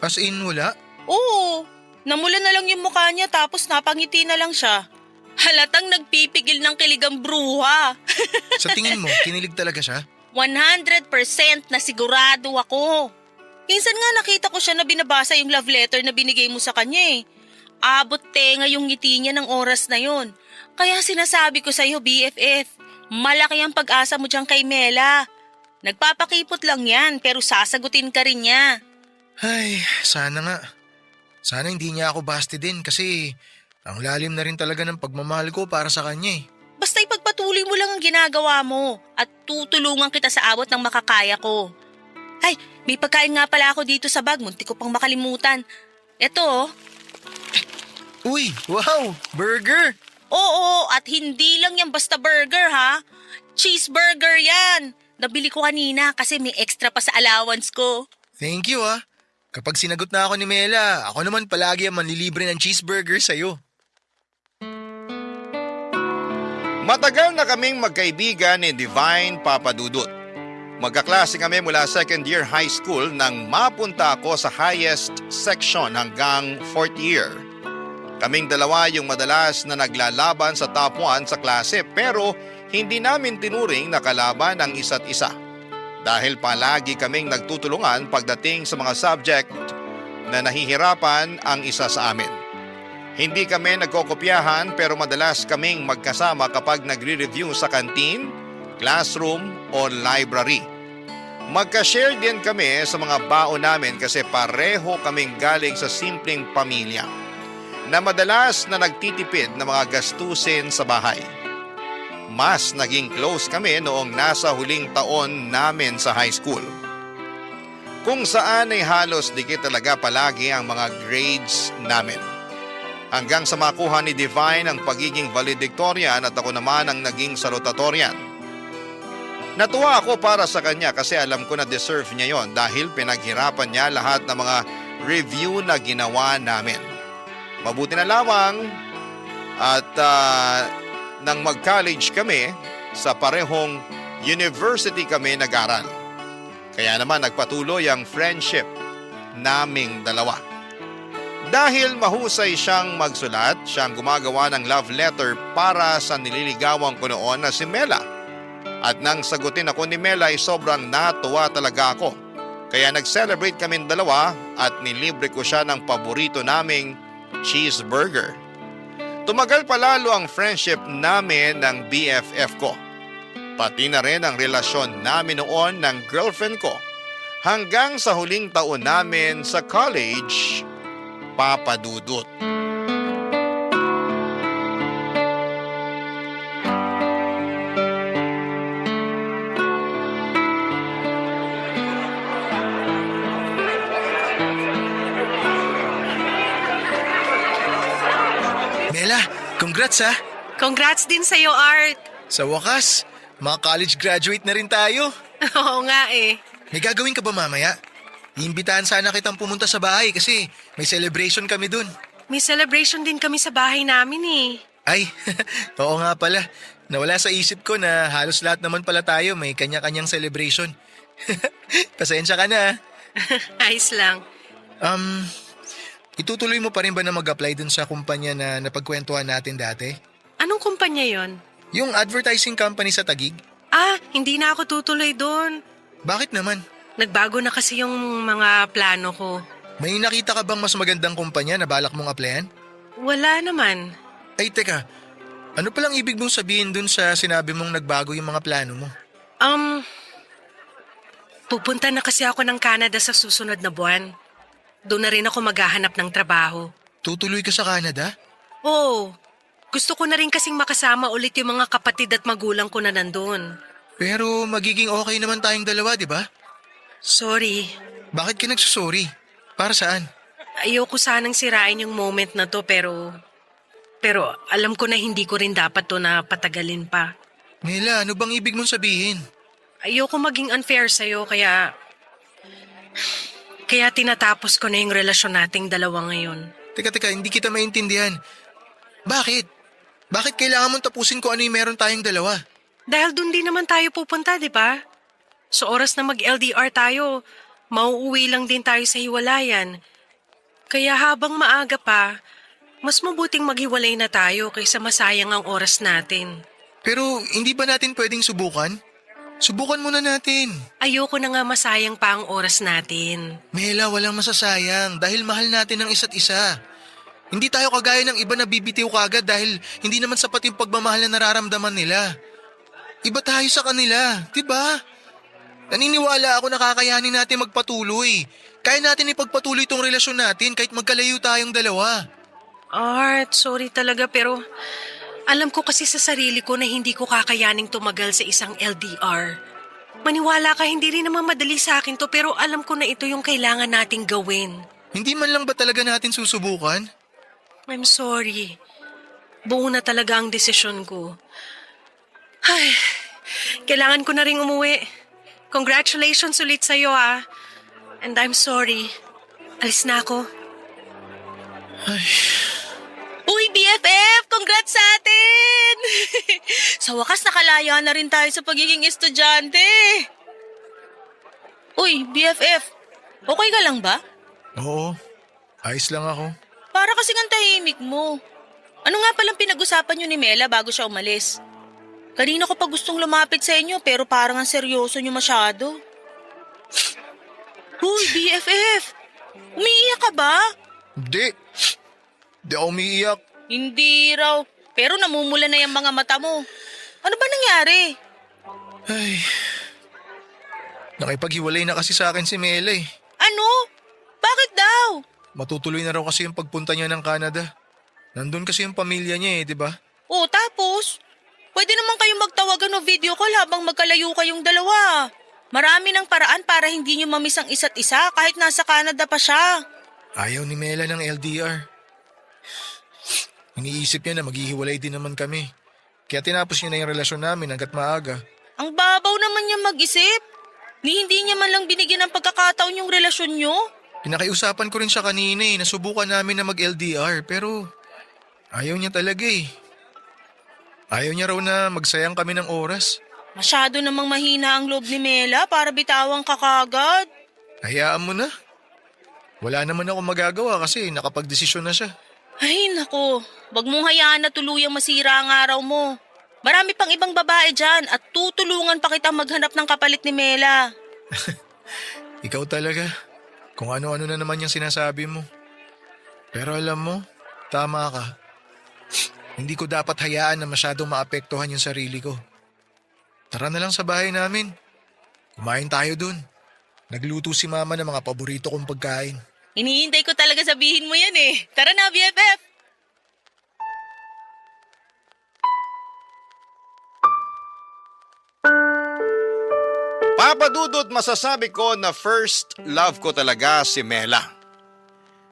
As in, wala? Oo. Namula na lang yung mukha niya tapos napangiti na lang siya. Halatang nagpipigil ng kilig ang bruha. Sa tingin mo, kinilig talaga siya? 100% na sigurado ako. Minsan nga nakita ko siya na binabasa yung love letter na binigay mo sa kanya eh. Abot tenga yung ngiti niya ng oras na yon. Kaya sinasabi ko sa'yo, BFF, malaki ang pag-asa mo dyan kay Mela. Nagpapakipot lang yan pero sasagutin ka rin niya. Ay, sana nga. Sana hindi niya ako basti din kasi ang lalim na rin talaga ng pagmamahal ko para sa kanya eh. Basta ipagpatuloy mo lang ang ginagawa mo at tutulungan kita sa abot ng makakaya ko. Ay, may pagkain nga pala ako dito sa bag. Munti ko pang makalimutan. Eto oh. Uy, wow! Burger! Oo, at hindi lang yan basta burger ha. Cheeseburger yan. Nabili ko kanina kasi may extra pa sa allowance ko. Thank you ah. Kapag sinagot na ako ni Mela, ako naman palagi ang manlilibre ng cheeseburger sa'yo. Matagal na kaming magkaibigan ni Divine Papadudut. Magkaklase kami mula second year high school nang mapunta ako sa highest section hanggang fourth year. Kaming dalawa yung madalas na naglalaban sa top 1 sa klase pero hindi namin tinuring na kalaban ang isa't isa. Dahil palagi kaming nagtutulungan pagdating sa mga subject na nahihirapan ang isa sa amin. Hindi kami nagkokopyahan pero madalas kaming magkasama kapag nagre-review sa canteen, classroom o library. Magka-share din kami sa mga baon namin kasi pareho kaming galing sa simpleng pamilya na madalas na nagtitipid ng mga gastusin sa bahay. Mas naging close kami noong nasa huling taon namin sa high school. Kung saan ay halos dikit talaga palagi ang mga grades namin. Hanggang sa makuha ni Divine ang pagiging valedictorian at ako naman ang naging salutatorian. Natuwa ako para sa kanya kasi alam ko na deserve niya yon dahil pinaghirapan niya lahat ng mga review na ginawa namin. Mabuti na lamang at nang mag-college kami, sa parehong university kami nag-aral. Kaya naman nagpatuloy ang friendship naming dalawa. Dahil mahusay siyang magsulat, siyang gumagawa ng love letter para sa nililigawan ko noon na si Mela. At nang sagutin ako ni Mela ay sobrang natuwa talaga ako. Kaya nag-celebrate kaming dalawa at nilibre ko siya ng paborito naming cheeseburger. Tumagal palalo ang friendship namin ng BFF ko. Pati na rin ang relasyon namin noon ng girlfriend ko. Hanggang sa huling taon namin sa college, Papadudut. Mela, congrats ah! Congrats din sa'yo, Art. Sa wakas, mga college graduate na rin tayo. Oo nga eh. May gagawin ka ba mamaya? Iimbitahan sana kitang pumunta sa bahay kasi may celebration kami dun. May celebration din kami sa bahay namin eh. Ay, oo nga pala. Nawala sa isip ko na halos lahat naman pala tayo may kanya-kanyang celebration. Pasensya ka na. Ayos lang. itutuloy mo pa rin ba na mag-apply dun sa kumpanya na napagkwentuhan natin dati? Anong kumpanya yon? Yung advertising company sa Taguig? Hindi na ako tutuloy doon. Bakit naman? Nagbago na kasi yung mga plano ko. May nakita ka bang mas magandang kumpanya na balak mong applyan? Wala naman. Ay teka, ano palang ibig mong sabihin dun sa sinabi mong nagbago yung mga plano mo? Pupunta na kasi ako ng Canada sa susunod na buwan. Doon na rin ako maghahanap ng trabaho. Tutuloy ka sa Canada? Oo, gusto ko na rin kasing makasama ulit yung mga kapatid at magulang ko na nandun. Pero magiging okay naman tayong dalawa, di ba? Sorry, Bakit ka nagsusorry? Para saan? ayoko sanang sirain yung moment na to pero alam ko na hindi ko rin dapat to na patagalin pa. Mela, ano bang ibig mong sabihin? Ayoko maging unfair sa'yo kaya tinatapos ko na yung relasyon nating dalawa ngayon. Teka, hindi kita maintindihan. Bakit? Bakit kailangan mong tapusin kung ano yung meron tayong dalawa? Dahil dun din naman tayo pupunta, di ba? Sa oras na mag-LDR tayo, mauuwi lang din tayo sa hiwalayan. Kaya habang maaga pa, mas mabuting maghiwalay na tayo kaysa masayang ang oras natin. Pero hindi ba natin pwedeng subukan? Subukan muna natin. Ayoko na nga masayang pa ang oras natin. Mela, walang masasayang dahil mahal natin ang isa't isa. Hindi tayo kagaya ng iba na bibitiw kagad dahil hindi naman sapat yung pagmamahal na nararamdaman nila. Iba tayo sa kanila, di ba? Naniniwala ako na kakayanin natin magpatuloy. Kaya natin ipagpatuloy itong relasyon natin kahit magkalayo tayong dalawa. Art, sorry talaga pero alam ko kasi sa sarili ko na hindi ko kakayaning tumagal sa isang LDR. Maniwala ka, hindi rin naman madali sa akin to pero alam ko na ito yung kailangan nating gawin. Hindi man lang ba talaga natin susubukan? I'm sorry. Buo na talaga ang desisyon ko. Ay, kailangan ko na ring umuwi. Congratulations ulit sa'yo And I'm sorry. Alis na ako. Uy, BFF! Congrats sa atin! Sa wakas, nakalaya na rin tayo sa pagiging estudyante. Uy, BFF! Okay ka lang ba? Oo, ayos lang ako. Para kasing ang tahimik mo. Ano nga palang pinag-usapan niyo ni Mela bago siya umalis? Kanina ko pa gustong lumapit sa inyo pero parang ang seryoso niyo masyado. Uy, BFF! Umiiyak ka ba? Hindi ako umiiyak. Hindi raw. Pero namumula na yung mga mata mo. Ano ba nangyari? Ay, nakipaghiwalay na kasi sa akin si Mela eh. Ano? Bakit daw? Matutuloy na raw kasi yung pagpunta niya ng Canada. Nandun kasi yung pamilya niya di ba? O tapos? Pwede naman kayong magtawagan o video call habang magkalayo kayong dalawa. Marami ng paraan para hindi niyo mamiss ang isa't isa kahit nasa Canada pa siya. Ayaw ni Mela ng LDR. Iniisip niya na maghihiwalay din naman kami. Kaya tinapos niya na yung relasyon namin hanggat maaga. Ang babaw naman niya mag-isip. Hindi niya man lang binigyan ng pagkakataon yung relasyon niyo. Pinakiusapan ko rin siya kanina nasubukan namin na mag-LDR pero ayaw niya talaga Ayaw niya raw na magsayang kami ng oras. Masyado namang mahina ang loob ni Mela para bitawang kakagad. Hayaan mo na. Wala naman ako magagawa kasi nakapagdesisyon na siya. Ay nako, wag mong hayaan na tuluyang masira ang araw mo. Marami pang ibang babae dyan at tutulungan pa kita maghanap ng kapalit ni Mela. Ikaw talaga. Kung ano-ano na naman yung sinasabi mo. Pero alam mo, tama ka. Hindi ko dapat hayaan na masyadong maapektuhan yung sarili ko. Tara na lang sa bahay namin. Kumain tayo dun. Nagluto si mama ng mga paborito kong pagkain. Hinihintay ko talaga sabihin mo yan Tara na, BFF! Papadudot, masasabi ko na first love ko talaga si Mela.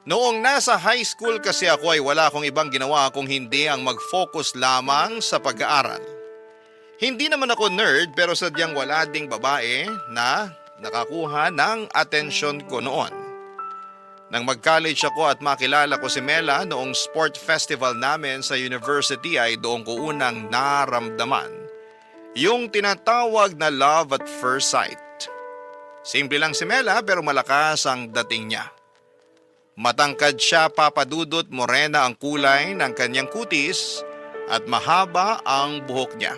Noong nasa high school kasi ako ay wala akong ibang ginawa kung hindi ang mag-focus lamang sa pag-aaral. Hindi naman ako nerd pero sadyang wala ding babae na nakakuha ng atensyon ko noon. Nang mag-college ako at makilala ko si Mela noong sport festival namin sa university ay doon ko unang naramdaman yung tinatawag na love at first sight. Simple lang si Mela pero malakas ang dating niya. Matangkad siya, Papa Dudut, morena ang kulay ng kanyang kutis at mahaba ang buhok niya.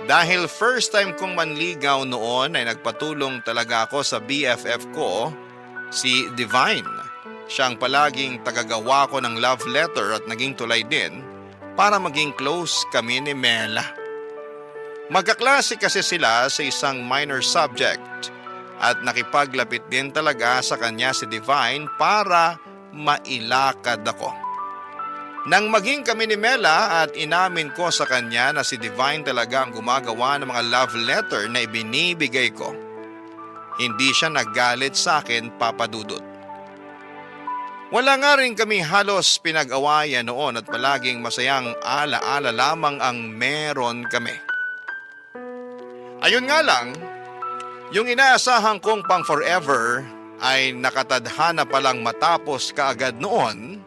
Dahil first time kong manligaw noon ay nagpatulong talaga ako sa BFF ko, si Divine. Siya ang palaging tagagawa ko ng love letter at naging tulay din para maging close kami ni Mela. Magkaklase kasi sila sa isang minor subject at nakipaglapit din talaga sa kanya si Divine para mailakad ako. Nang maging kami ni Mela at inamin ko sa kanya na si Divine talaga ang gumagawa ng mga love letter na ibinibigay ko, hindi siya naggalit sa akin, Papa Dudut. Wala nga rin kami halos pinag-awayan noon at palaging masayang ala-ala lamang ang meron kami. Ayun nga lang, yung inaasahan kong pang forever ay nakatadhana palang matapos kaagad noon,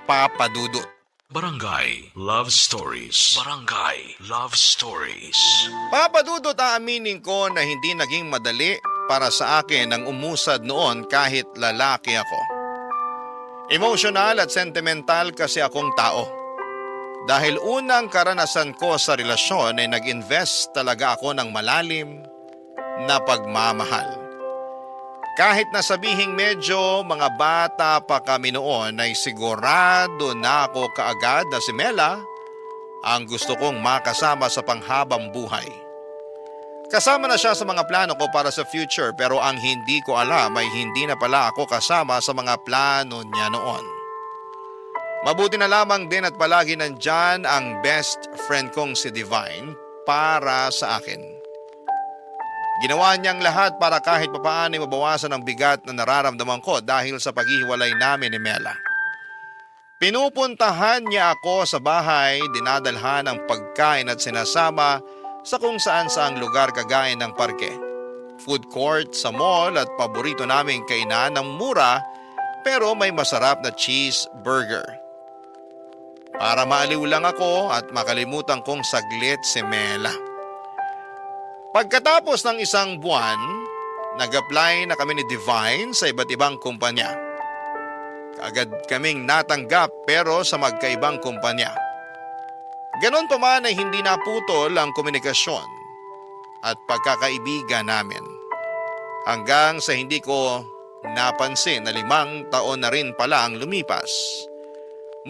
Papa Dudut. Barangay Love Stories. Barangay Love Stories. Papa Dudut, aaminin ko na hindi naging madali para sa akin ang umusad noon kahit lalaki ako. Emotional at sentimental kasi akong tao. Dahil unang karanasan ko sa relasyon ay nag-invest talaga ako ng malalim na pagmamahal. Kahit na sabihing medyo mga bata pa kami noon ay sigurado na ako kaagad na si Mela ang gusto kong makasama sa panghabang buhay. Kasama na siya sa mga plano ko para sa future pero ang hindi ko alam ay hindi na pala ako kasama sa mga plano niya noon. Mabuti na lamang din at palagi nandyan ang best friend kong si Divine para sa akin. Ginawa niyang lahat para kahit papaano ay mabawasan ang bigat na nararamdaman ko dahil sa paghihiwalay namin ni Mela. Pinupuntahan niya ako sa bahay, dinadalhan ng pagkain at sinasama sa kung saan saang lugar kagaya ng parke, food court sa mall at paborito naming kainan ng mura pero may masarap na cheeseburger. Para maaliw lang ako at makalimutan kong saglit si Mela. Pagkatapos ng isang buwan, nag-apply na kami ni Divine sa iba't ibang kumpanya. Kaagad kaming natanggap pero sa magkaibang kumpanya. Ganon pa man ay hindi naputol ang komunikasyon at pagkakaibigan namin. Hanggang sa hindi ko napansin na 5 taon na rin pala ang lumipas.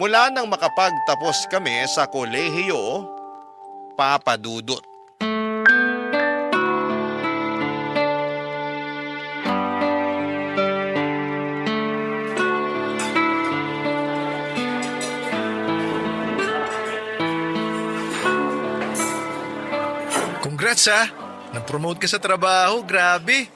Mula nang makapagtapos kami sa kolehiyo, Papa Dudut. Congrats ha! Nag-promote ka sa trabaho, grabe.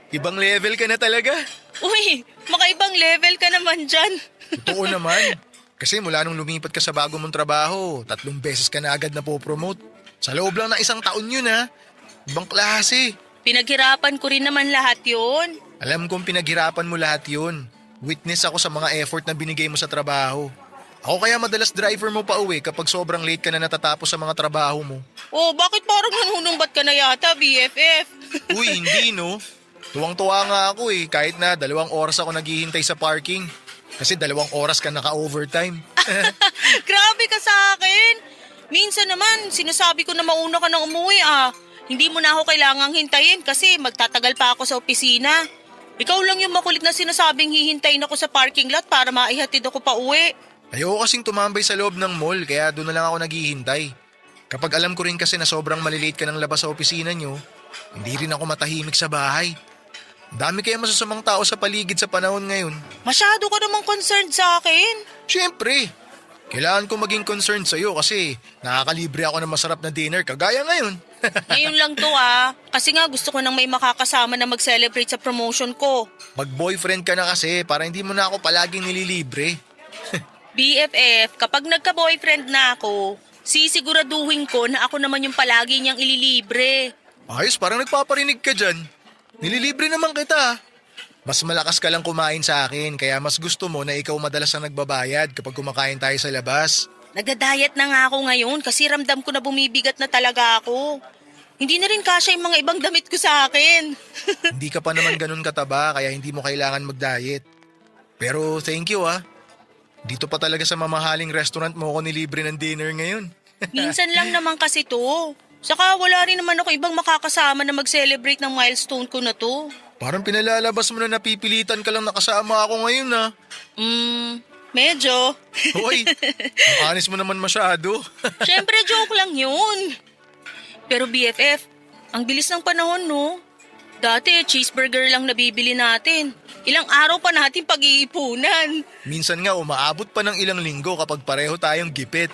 Ibang level ka na talaga. Uy, makaibang level ka naman dyan. Totoo naman. Kasi mula nung lumipat ka sa bago mong trabaho, 3 beses ka na agad na po-promote. Sa loob lang ng 1 taon yun ha. Ibang klase. Pinaghirapan ko rin naman lahat yun. Alam kong pinaghirapan mo lahat yun. Witness ako sa mga effort na binigay mo sa trabaho. Ako kaya madalas driver mo pa uwi kapag sobrang late ka na natatapos sa mga trabaho mo. Oh, bakit parang nanunumbat ka na yata, BFF? Uy, hindi no. Tuwang-tuwa nga ako kahit na 2 oras ako naghihintay sa parking. Kasi 2 oras ka naka-overtime. Grabe ka sa akin. Minsan naman, sinasabi ko na mauna ka nang umuwi Hindi mo na ako kailangang hintayin kasi magtatagal pa ako sa opisina. Ikaw lang yung makulit na sinasabing hihintayin ako sa parking lot para maihatid ako pa uwi. Ayoko kasing tumambay sa loob ng mall kaya doon na lang ako naghihintay. Kapag alam ko rin kasi na sobrang malilate ka ng labas sa opisina nyo, hindi rin ako matahimik sa bahay. Dami kaya masasamang tao sa paligid sa panahon ngayon. Masyado ka namang concerned sa akin. Siyempre, kailangan ko maging concerned sa'yo kasi nakakalibre ako ng masarap na dinner kagaya ngayon. Ngayon lang to Kasi nga gusto ko nang may makakasama na mag-celebrate sa promotion ko. Mag-boyfriend ka na kasi para hindi mo na ako palaging nililibre. BFF, kapag nagka-boyfriend na ako, sisiguraduhin ko na ako naman yung palagi niyang ililibre. Ayos, parang nagpaparinig ka dyan. Nililibre naman kita. Mas malakas ka lang kumain sa akin kaya mas gusto mo na ikaw madalas ang nagbabayad kapag kumakain tayo sa labas. Nagda-diet na nga ako ngayon kasi ramdam ko na bumibigat na talaga ako. Hindi na rin kasya yung mga ibang damit ko sa akin. Hindi ka pa naman ganun kataba kaya hindi mo kailangan mag-diet. Pero thank you ah. Dito pa talaga sa mamahaling restaurant mo ako nilibre ng dinner ngayon. Minsan lang naman kasi to. Saka wala rin naman ako ibang makakasama na mag-celebrate ng milestone ko na to. Parang pinalalabas mo na napipilitan ka lang nakasama ako ngayon ah. Medyo. Hoy, ang honest mo naman masyado. Siyempre joke lang yun. Pero BFF, ang bilis ng panahon no. Dati cheeseburger lang nabibili natin. Ilang araw pa natin pag-iipunan. Minsan nga umaabot pa ng ilang linggo kapag pareho tayong gipit.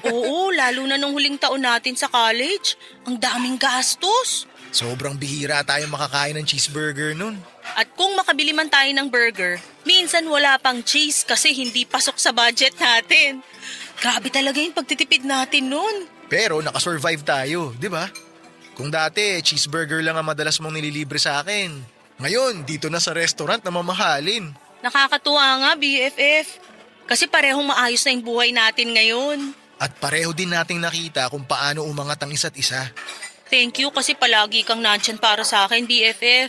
Oo, lalo na nung huling taon natin sa college. Ang daming gastos. Sobrang bihira tayong makakain ng cheeseburger nun. At kung makabili man tayo ng burger, minsan wala pang cheese kasi hindi pasok sa budget natin. Grabe talaga yung pagtitipid natin nun. Pero nakasurvive tayo, di ba? Kung dati, cheeseburger lang ang madalas mong nililibre sa akin. Ngayon, dito na sa restaurant na mamahalin. Nakakatuwa nga, BFF. Kasi parehong maayos na yung buhay natin ngayon. At pareho din nating nakita kung paano umangat ang isa't isa. Thank you kasi palagi kang nandyan para sa akin, BFF.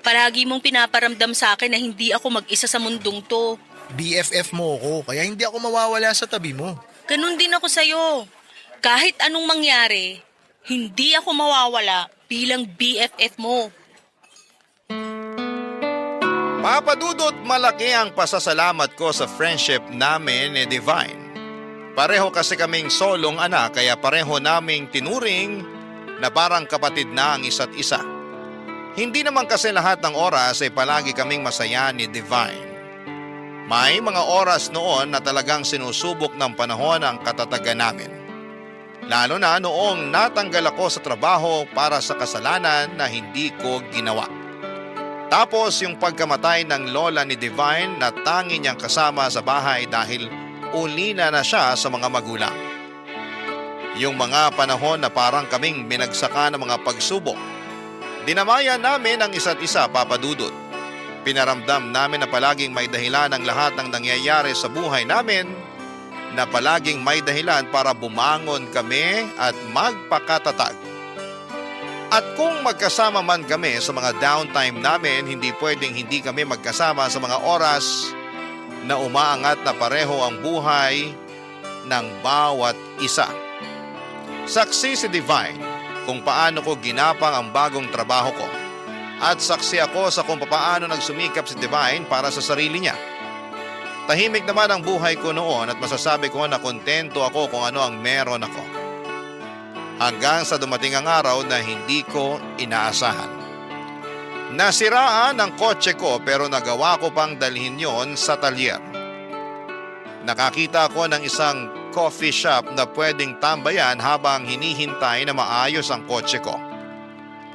Palagi mong pinaparamdam sa akin na hindi ako mag-isa sa mundong to. BFF mo ako, kaya hindi ako mawawala sa tabi mo. Ganun din ako sa'yo. Kahit anong mangyari, hindi ako mawawala bilang BFF mo. Papa Dudut, malaki ang pasasalamat ko sa friendship namin ni Divine. Pareho kasi kaming solong anak kaya pareho naming tinuring na parang kapatid na ang isa't isa. Hindi naman kasi lahat ng oras ay palagi kaming masaya ni Divine. May mga oras noon na talagang sinusubok ng panahon ang katatagan namin. Lalo na noong natanggal ako sa trabaho para sa kasalanan na hindi ko ginawa. Tapos yung pagkamatay ng lola ni Divine na tangi niyang kasama sa bahay dahil ulina na siya sa mga magulang. Yung mga panahon na parang kaming binagsaka ng mga pagsubok. Dinamayan namin ang isa't isa, Papa Dudut. Pinaramdam namin na palaging may dahilan ang lahat ng nangyayari sa buhay namin, na palaging may dahilan para bumangon kami at magpakatatag. At kung magkasama man kami sa mga downtime namin, hindi pwedeng hindi kami magkasama sa mga oras na umaangat na pareho ang buhay ng bawat isa. Saksi si Divine kung paano ko ginapang ang bagong trabaho ko. At saksi ako sa kung paano nagsumikap si Divine para sa sarili niya. Tahimik naman ang buhay ko noon at masasabi ko na kontento ako kung ano ang meron ako. Hanggang sa dumating ang araw na hindi ko inaasahan. Nasiraan ang kotse ko pero nagawa ko pang dalhin yon sa talyer. Nakakita ko ng isang coffee shop na pwedeng tambayan habang hinihintay na maayos ang kotse ko.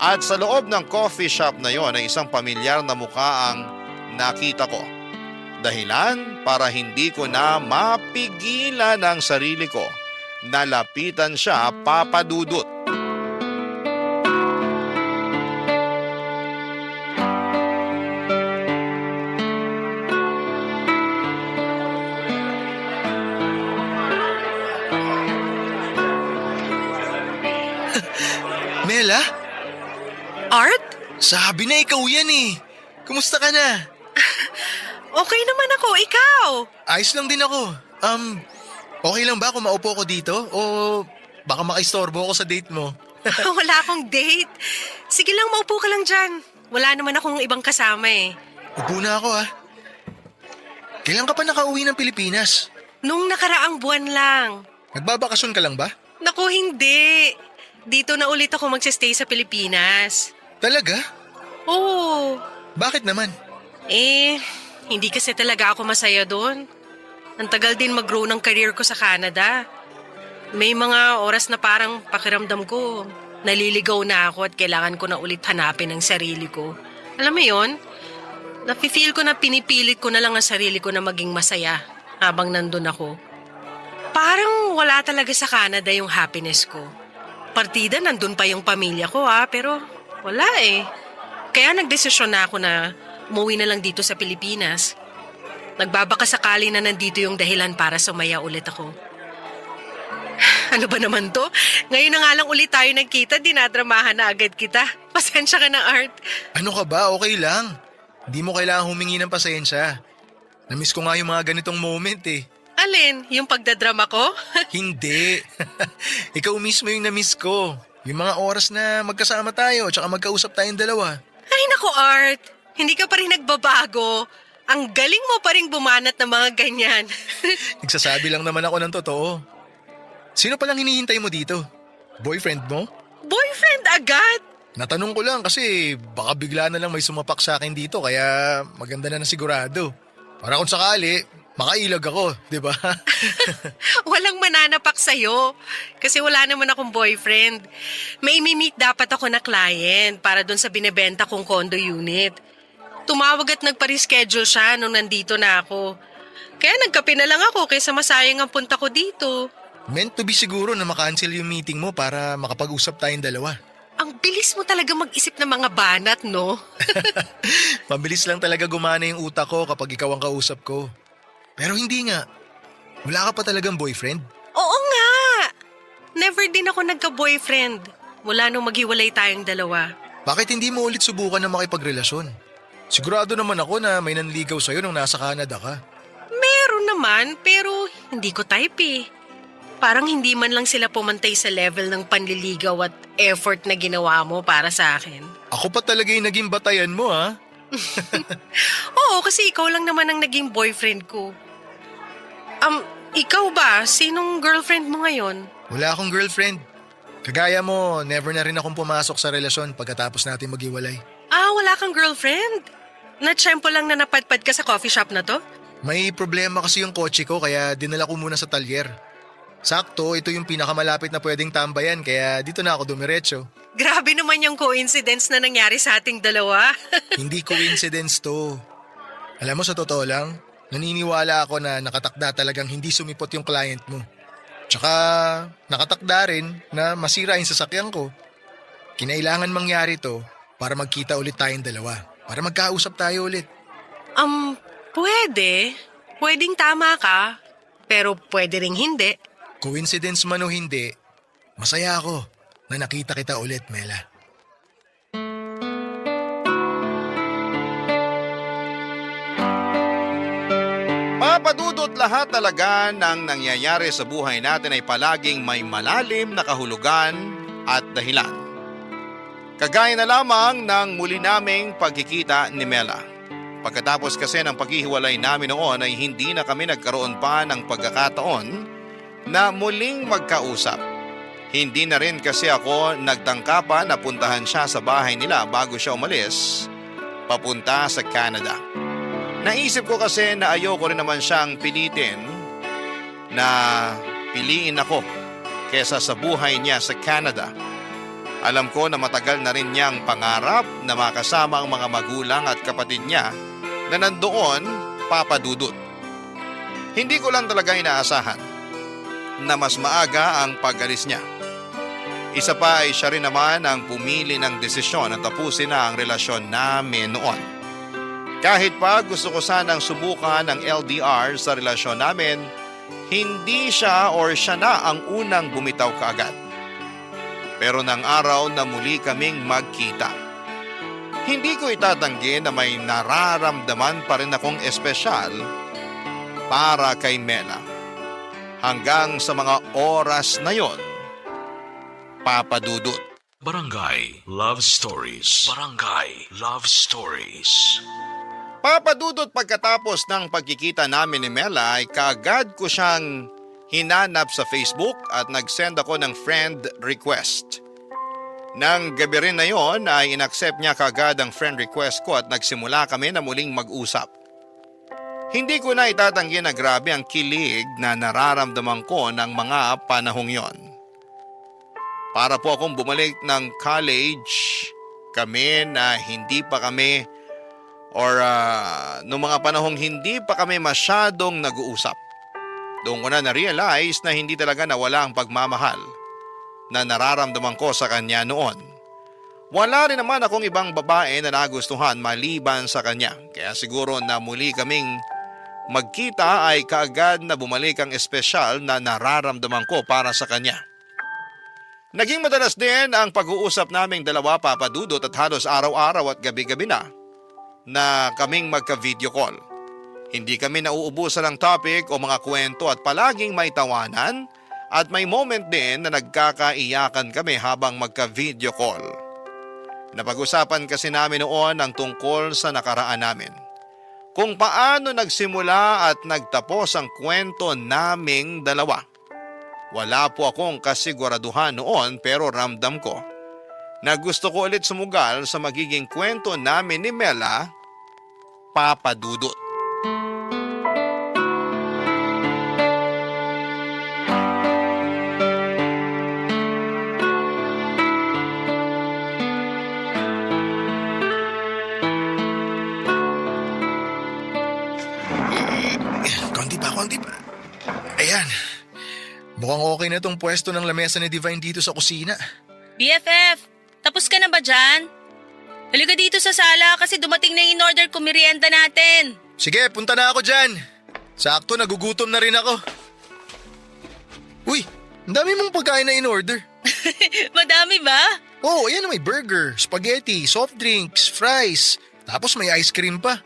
At sa loob ng coffee shop na yon ay isang pamilyar na mukha ang nakita ko. Dahilan para hindi ko na mapigilan ang sarili ko. Nalapitan siya, Papa Dudut. Mela, Art? sabi na ikaw yan eh. Kumusta ka na? Okay naman ako, ikaw. Ayos lang din ako. Okay lang ba kung maupo ko dito? O baka makaistorbo ako sa date mo? Wala akong date. Sige lang, maupo ka lang dyan. Wala naman akong ibang kasama eh. Upo na ako ah. Kailan ka pa nakauwi ng Pilipinas? Nung nakaraang buwan lang. Nagbabakasyon ka lang ba? Naku, hindi. Dito na ulit ako magsistay sa Pilipinas. Talaga? Oo. Bakit naman? Hindi kasi talaga ako masaya doon. Ang tagal din mag-grow ng career ko sa Canada. May mga oras na parang pakiramdam ko, naliligaw na ako at kailangan ko na ulit hanapin ang sarili ko. Alam mo yon? Nafe-feel ko na pinipilit ko na lang ang sarili ko na maging masaya habang nandun ako. Parang wala talaga sa Canada yung happiness ko. Partida, nandun pa yung pamilya ko pero wala eh. Kaya nagdesisyon na ako na umuwi na lang dito sa Pilipinas. Nagbabakasakali na nandito yung dahilan para sumaya ulit ako. Ano ba naman to? Ngayon na nga lang ulit tayo nagkita, dinadramahan na agad kita. Pasensya ka na, Art. Ano ka ba? Okay lang. Hindi mo kailangan humingi ng pasensya. Namiss ko nga yung mga ganitong moment eh. Alin, yung pagdadrama ko? Hindi. Ikaw mismo yung namiss ko. Yung mga oras na magkasama tayo tsaka magkausap tayong dalawa. Ay nako Art, hindi ka pa rin nagbabago. Ang galing mo pa rin bumanat ng mga ganyan. Nagsasabi lang naman ako ng totoo. Sino palang hinihintay mo dito? Boyfriend mo? Boyfriend agad? Natanong ko lang kasi baka bigla na lang may sumapak sa akin dito kaya maganda na sigurado. Para kung sakali, makailag ako, di ba? Walang mananapak sa'yo. Kasi wala naman akong boyfriend. May imimit dapat ako na client para doon sa binebenta kong condo unit. Tumawag at nagpa-reschedule siya nung nandito na ako. Kaya nagkape na lang ako kaysa masayang ang punta ko dito. Meant to be siguro na makancel yung meeting mo para makapag-usap tayong dalawa. Ang bilis mo talaga mag-isip ng mga banat, no? Mabilis lang talaga gumana yung utak ko kapag ikaw ang kausap ko. Pero hindi nga. Wala ka pa talagang boyfriend? Oo nga! Never din ako nagka-boyfriend. Mula nung maghiwalay tayong dalawa. Bakit hindi mo ulit subukan na makipagrelasyon? Sigurado naman ako na may nanligaw sa'yo nung nasa Canada ka. Meron naman, pero hindi ko type eh. Parang hindi man lang sila pumantay sa level ng panliligaw at effort na ginawa mo para sa akin. Ako pa talaga yung naging batayan mo ha? Oo, kasi ikaw lang naman ang naging boyfriend ko. Ikaw ba? Sinong girlfriend mo ngayon? Wala akong girlfriend. Kagaya mo, never na rin akong pumasok sa relasyon pagkatapos natin maghiwalay. Wala kang girlfriend? Natsyempo lang na napadpad ka sa coffee shop na to? May problema kasi yung kotse ko kaya dinala ko muna sa talyer. Sakto, ito yung pinakamalapit na pwedeng tambayan kaya dito na ako dumiretso. Grabe naman yung coincidence na nangyari sa ating dalawa. Hindi coincidence to. Alam mo sa totoo lang, naniniwala ako na nakatakda talagang hindi sumipot yung client mo. Tsaka nakatakda rin na masira yung sasakyan ko. Kinailangan mangyari to para magkita ulit tayong dalawa. Para magkausap tayo ulit. Pwede. Pwedeng tama ka. Pero pwede ring hindi. Coincidence man o hindi, masaya ako na nakita kita ulit, Mela. Papadudot lahat talaga ng nangyayari sa buhay natin ay palaging may malalim na kahulugan at dahilan. Kagaya na lamang ng muli naming pagkikita ni Mela. Pagkatapos kasi ng paghihiwalay namin noon ay hindi na kami nagkaroon pa ng pagkakataon na muling magkausap. Hindi na rin kasi ako nagtangka pa na puntahan siya sa bahay nila bago siya umalis papunta sa Canada. Naisip ko kasi na ayoko rin naman siyang pilitin na piliin ako kesa sa buhay niya sa Canada. Alam ko na matagal na rin niyang pangarap na makasama ang mga magulang at kapatid niya na nandoon papadudot. Hindi ko lang talaga inaasahan na mas maaga ang pag-alis niya. Isa pa ay siya rin naman ang pumili ng desisyon na tapusin na ang relasyon namin noon. Kahit pa gusto ko sanang subukan ang LDR sa relasyon namin, hindi siya or siya na ang unang bumitaw kaagad. Pero nang araw na muli kaming magkita, hindi ko itatanggi na may nararamdaman pa rin akong espesyal para kay Mela. Hanggang sa mga oras na yon, papadudot. Barangay Love Stories. Barangay Love Stories. Papadudot pagkatapos ng pagkikita namin ni Mela ay kaagad ko siyang hinanap sa Facebook at nag-send ako ng friend request. Nang gabi rin na yon ay inaccept niya kaagad ang friend request ko at nagsimula kami na muling mag-usap. Hindi ko na itatanggi na grabe ang kilig na nararamdaman ko ng mga panahong yon. Para po akong bumalik ng college, kami na hindi pa kami noong mga panahong hindi pa kami masyadong nag-uusap. Doon ko na na-realize na hindi talaga nawala ang pagmamahal na nararamdaman ko sa kanya noon. Wala rin naman akong ibang babae na nagustuhan maliban sa kanya. Kaya siguro na muli kaming magkita ay kaagad na bumalik ang espesyal na nararamdaman ko para sa kanya. Naging madalas din ang pag-uusap naming dalawa papadudot at halos araw-araw at gabi-gabi na kaming magka-video call. Hindi kami nauubusan ng topic o mga kwento at palaging may tawanan at may moment din na nagkakaiyakan kami habang magka-video call. Napag-usapan kasi namin noon ang tungkol sa nakaraan namin. Kung paano nagsimula at nagtapos ang kwento naming dalawa. Wala po akong kasiguraduhan noon pero ramdam ko na gusto ko ulit sumugal sa magiging kwento namin ni Mela, Papa Dudut. Konti pa. Ayan. Mukhang okay na tong pwesto ng lamesa ni Divine dito sa kusina. BFF, tapos ka na ba dyan? Halika dito sa sala kasi dumating na yung in-order ko merienda natin. Sige, punta na ako dyan. Sakto, nagugutom na rin ako. Uy, ang dami mong pagkain na in-order. Madami ba? Oh, ayan, may burger, spaghetti, soft drinks, fries. Tapos may ice cream pa.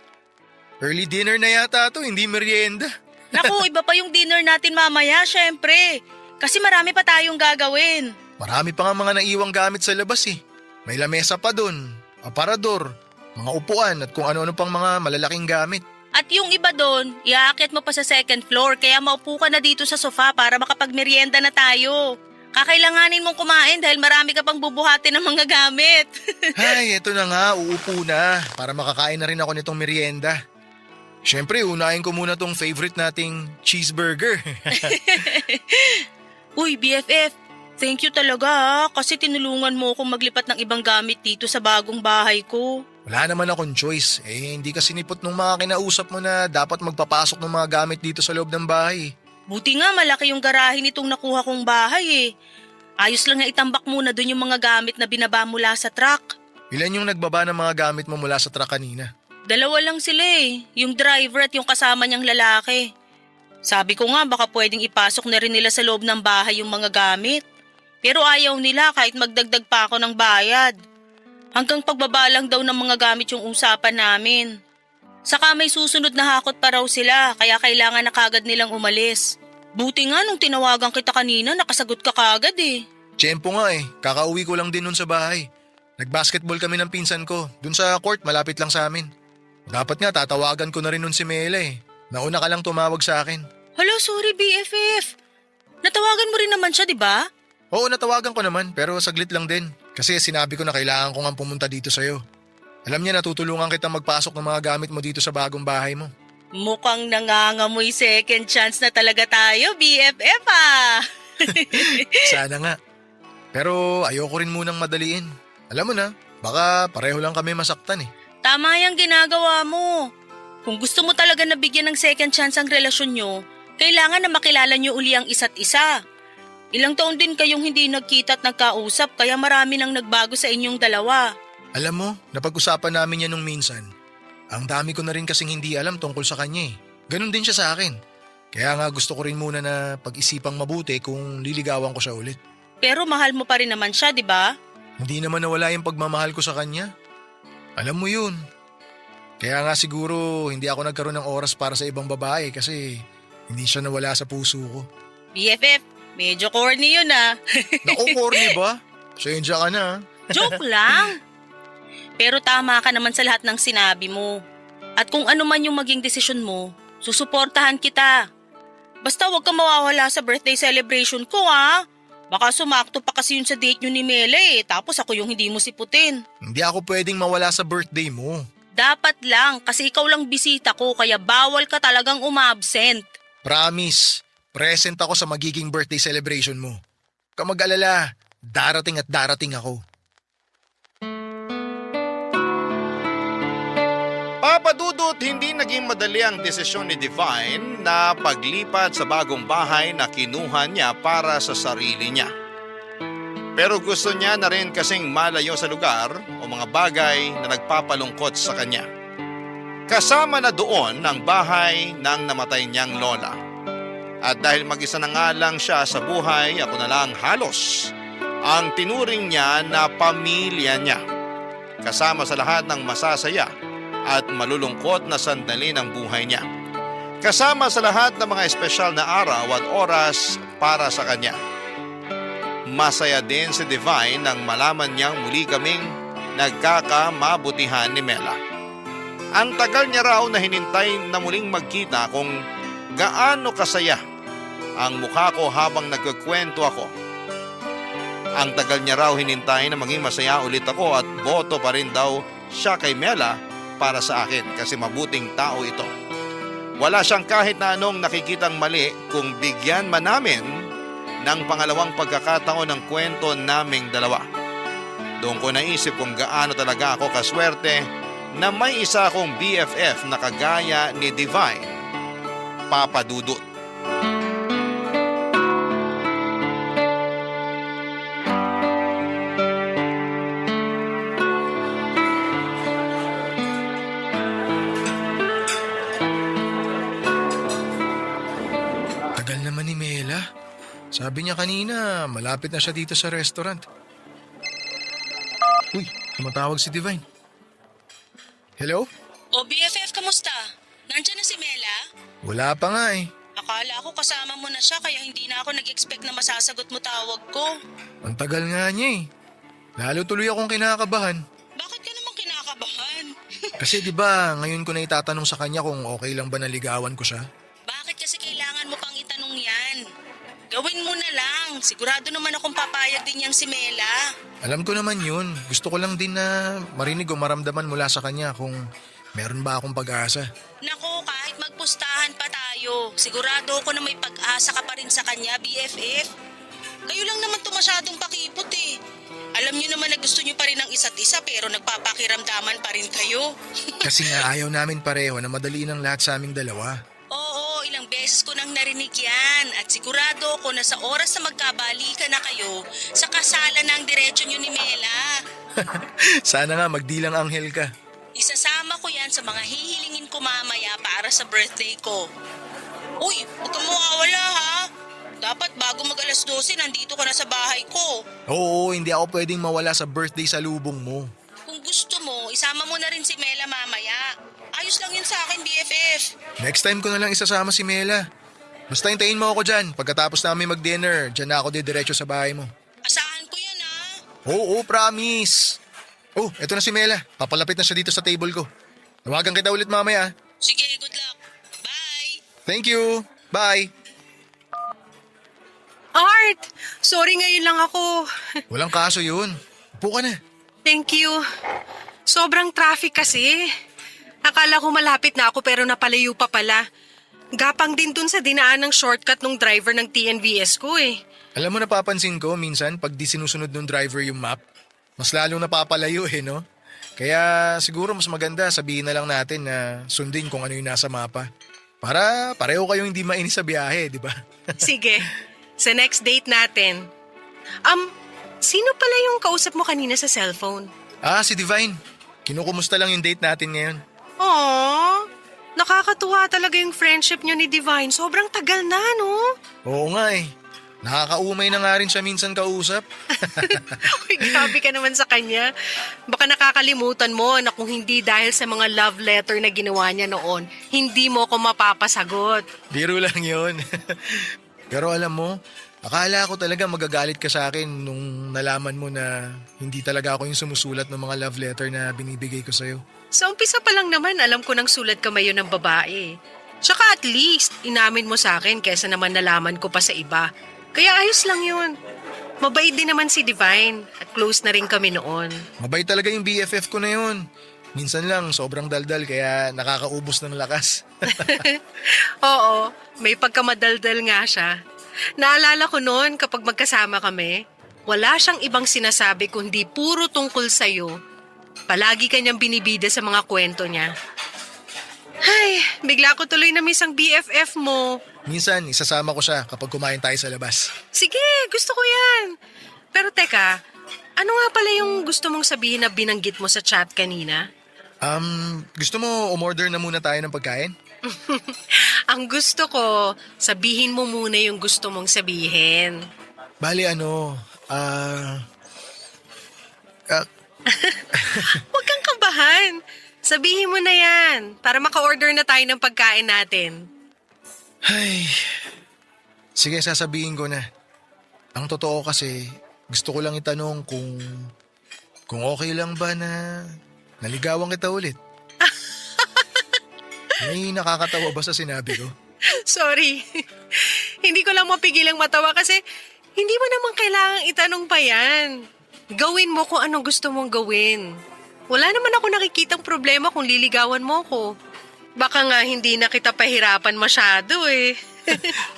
Early dinner na yata to, hindi merienda. Naku, iba pa yung dinner natin mamaya, syempre. Kasi marami pa tayong gagawin. Marami pa nga mga naiwang gamit sa labas eh. May lamesa pa dun, aparador, mga upuan at kung ano-ano pang mga malalaking gamit. At yung iba doon, iaakit mo pa sa second floor kaya maupo ka na dito sa sofa para makapagmerienda na tayo. Kakailanganin mong kumain dahil marami ka pang bubuhatin ng mga gamit. Ay, eto na nga, uupo na para makakain na rin ako nitong merienda. Siyempre, unahin ko muna tong favorite nating cheeseburger. Uy, BFF, thank you talaga kasi tinulungan mo akong maglipat ng ibang gamit dito sa bagong bahay ko. Wala naman akong choice. Hindi kasi nipot nung mga kinausap mo na dapat magpapasok ng mga gamit dito sa loob ng bahay. Buti nga malaki yung garahe nitong nakuha kong bahay eh. Ayos lang na itambak muna dun yung mga gamit na binaba mula sa truck. Ilan yung nagbaba ng mga gamit mo mula sa truck kanina? 2 lang sila eh, yung driver at yung kasama niyang lalaki. Sabi ko nga baka pwedeng ipasok na rin nila sa loob ng bahay yung mga gamit. Pero ayaw nila kahit magdagdag pa ako ng bayad. Hanggang pagbaba lang daw ng mga gamit yung usapan namin. Saka may susunod na hakot pa raw sila kaya kailangan na kagad nilang umalis. Buti nga nung tinawagan kita kanina nakasagot ka kagad eh. Tiyempo nga eh, kakauwi ko lang din nun sa bahay. Nagbasketball kami ng pinsan ko, dun sa court malapit lang sa amin. Dapat nga tatawagan ko na rin nun si Mela eh. Nauna ka lang tumawag sa akin. Hello, sorry BFF. Natawagan mo rin naman siya, di ba? Oo, natawagan ko naman pero saglit lang din. Kasi sinabi ko na kailangan ko nga pumunta dito sa'yo. Alam niya natutulungan kita magpasok ng mga gamit mo dito sa bagong bahay mo. Mukhang nangangamoy second chance na talaga tayo, BFF ah. Sana nga. Pero ayoko rin munang madaliin. Alam mo na, baka pareho lang kami masaktan eh. Tama yung ginagawa mo. Kung gusto mo talaga na bigyan ng second chance ang relasyon nyo, kailangan na makilala nyo uli ang isa't isa. Ilang taon din kayong hindi nagkita at nagkausap kaya marami nang nagbago sa inyong dalawa. Alam mo, napag-usapan namin yan nung minsan. Ang dami ko na rin kasing hindi alam tungkol sa kanya eh. Ganon din siya sa akin. Kaya nga gusto ko rin muna na pag-isipang mabuti kung liligawan ko siya ulit. Pero mahal mo pa rin naman siya, di ba? Hindi naman nawala yung pagmamahal ko sa kanya. Alam mo yun. Kaya nga siguro hindi ako nagkaroon ng oras para sa ibang babae kasi hindi siya nawala sa puso ko. BFF, medyo corny yun ah. Naku, corny ba? Pasensya ka na. Joke lang. Pero tama ka naman sa lahat ng sinabi mo. At kung ano man yung maging desisyon mo, susuportahan kita. Basta huwag kang mawawala sa birthday celebration ko ah. Baka sumakto pa kasi yun sa date nyo ni Mela eh, tapos ako yung hindi mo siputin. Hindi ako pwedeng mawala sa birthday mo. Dapat lang kasi ikaw lang bisita ko kaya bawal ka talagang umabsent. Promise, present ako sa magiging birthday celebration mo. Huwag ka mag-alala, darating at darating ako. Papa Dudut, hindi naging madali ang desisyon ni Divine na paglipat sa bagong bahay na kinuha niya para sa sarili niya. Pero gusto niya na rin kasing malayo sa lugar o mga bagay na nagpapalungkot sa kanya. Kasama na doon ang bahay ng namatay niyang lola. At dahil mag-isa na nga lang siya sa buhay, ako na lang halos ang tinuring niya na pamilya niya. Kasama sa lahat ng masasaya at malulungkot na sandali ng buhay niya. kasama sa lahat ng mga espesyal na araw at oras para sa kanya. Masaya din si Divine nang malaman niyang muli kaming nagkakamabutihan ni Mela. Ang tagal niya raw na hinintay na muling magkita kung gaano kasaya ang mukha ko habang nagkukwento ako. Ang tagal niya raw hinintay na maging masaya ulit ako at boto pa rin daw siya kay Mela para sa akin kasi mabuting tao ito. Wala siyang kahit na anong nakikitang mali kung bigyan man namin ng pangalawang pagkakataon ng kwento naming dalawa. Doon ko naisip kung gaano talaga ako kaswerte na may isa akong BFF na kagaya ni Divine, Papa Dudut. Tagal naman ni Mela. Sabi niya kanina, malapit na siya dito sa restaurant. Uy, tumatawag si Divine. Hello? O BFF, kamusta? Nandiyan na si Mela? Wala pa nga eh. Akala ko kasama mo na siya kaya hindi na ako nag-expect na masasagot mo tawag ko. Ang tagal nga niya eh. Lalo tuloy akong kinakabahan. Bakit ka naman kinakabahan? Kasi 'di ba, ngayon ko na itatanong sa kanya kung okay lang ba naligawan ko siya. Bakit kasi kailangan mo pang itanong yan? Gawin mo na lang. Sigurado naman akong papayag din yang si Mela. Alam ko naman 'yun. Gusto ko lang din na marinig o maramdaman mula sa kanya kung meron ba akong pag-asa. Naku, kahit magpustahan pa tayo, sigurado ako na may pag-asa ka pa rin sa kanya, BFF. Kayo lang naman to masyadong pakipot eh. Alam niyo naman na gusto niyo pa rin ang isa't isa pero nagpapakiramdaman pa rin kayo. Kasi nga ayaw namin pareho na madali ng lahat sa aming dalawa. Oo, ilang beses ko nang narinig yan at sigurado ako na sa oras na magkabalikan na kayo, sa kasalan na ang diretsyo niyo ni Mela. Sana nga magdilang anghel ka. Isasama ko yan sa mga hihilingin ko mamaya para sa birthday ko. Uy, huwag kang mawawala ha. Dapat bago mag alas 12, nandito ka na sa bahay ko. Oo, hindi ako pwedeng mawala sa birthday sa lubong mo. Kung gusto mo, isama mo na rin si Mela mamaya. Ayos lang yun sa akin, BFF. Next time ko na lang isasama si Mela. Basta hintayin mo ako dyan. Pagkatapos namin mag-dinner, dyan na ako didiretso sa bahay mo. Asahan ko yan ha. Oo, promise. Oh, eto na si Mela. Papalapit na siya dito sa table ko. Tawagan kita ulit mamaya. Sige, good luck. Bye. Thank you. Bye. Art! Sorry, ngayon lang ako. Walang kaso yun. Upo ka na. Thank you. Sobrang traffic kasi. Akala ko malapit na ako pero napalayo pa pala. Gapang din dun sa dinaan ng shortcut ng driver ng TNVS ko eh. Alam mo, napapansin ko minsan pag di sinusunod ng driver yung map, mas lalong napapalayo eh, no? Kaya siguro mas maganda sabihin na lang natin na sundin kung ano yung nasa mapa. Para pareho kayong hindi mainis sa biyahe, di ba? Sige, sa next date natin. Sino pala yung kausap mo kanina sa cellphone? Si Divine. Kinukumusta lang yung date natin ngayon. Aww, nakakatuwa talaga yung friendship nyo ni Divine. Sobrang tagal na, no? Oo nga eh. Nakakaumay na nga rin siya minsan kausap. Uy, grabe ka naman sa kanya. Baka nakakalimutan mo na kung hindi dahil sa mga love letter na ginawa niya noon, hindi mo ko mapapasagot. Biro lang yun. Pero alam mo, akala ko talaga magagalit ka sa akin nung nalaman mo na hindi talaga ako yung sumusulat ng mga love letter na binibigay ko sa'yo. Sa umpisa pa lang naman, alam ko nang sulat ka mayon ng babae. Tsaka at least, inamin mo sa akin kesa naman nalaman ko pa sa iba. Kaya ayos lang yun. Mabait din naman si Divine at close na rin kami noon. Mabait talaga yung BFF ko na yun. Minsan lang sobrang daldal kaya nakakaubos ng lakas. Oo, may pagkamadaldal nga siya. Naalala ko noon kapag magkasama kami, wala siyang ibang sinasabi kundi puro tungkol sa'yo. Palagi kanyang binibida sa mga kwento niya. Ay, bigla ko tuloy na miss ang BFF mo. Minsan isasama ko siya kapag kumain tayo sa labas. Sige, gusto ko yan. Pero teka, ano nga pala yung gusto mong sabihin na binanggit mo sa chat kanina? Gusto mo umorder na muna tayo ng pagkain? Ang gusto ko, sabihin mo muna yung gusto mong sabihin. Bali Huwag kang kabahan. Sabihin mo na yan para maka-order na tayo ng pagkain natin. Ay, sige sasabihin ko na. Ang totoo kasi, gusto ko lang itanong kung okay lang ba na naligawan kita ulit. May nakakatawa ba sa sinabi ko? Sorry. Hindi ko lang mapigilang matawa kasi hindi mo naman kailangang itanong pa yan. Gawin mo kung anong gusto mong gawin. Wala naman ako nakikitang problema kung liligawan mo ko. Baka nga hindi na kita pahirapan masyado eh.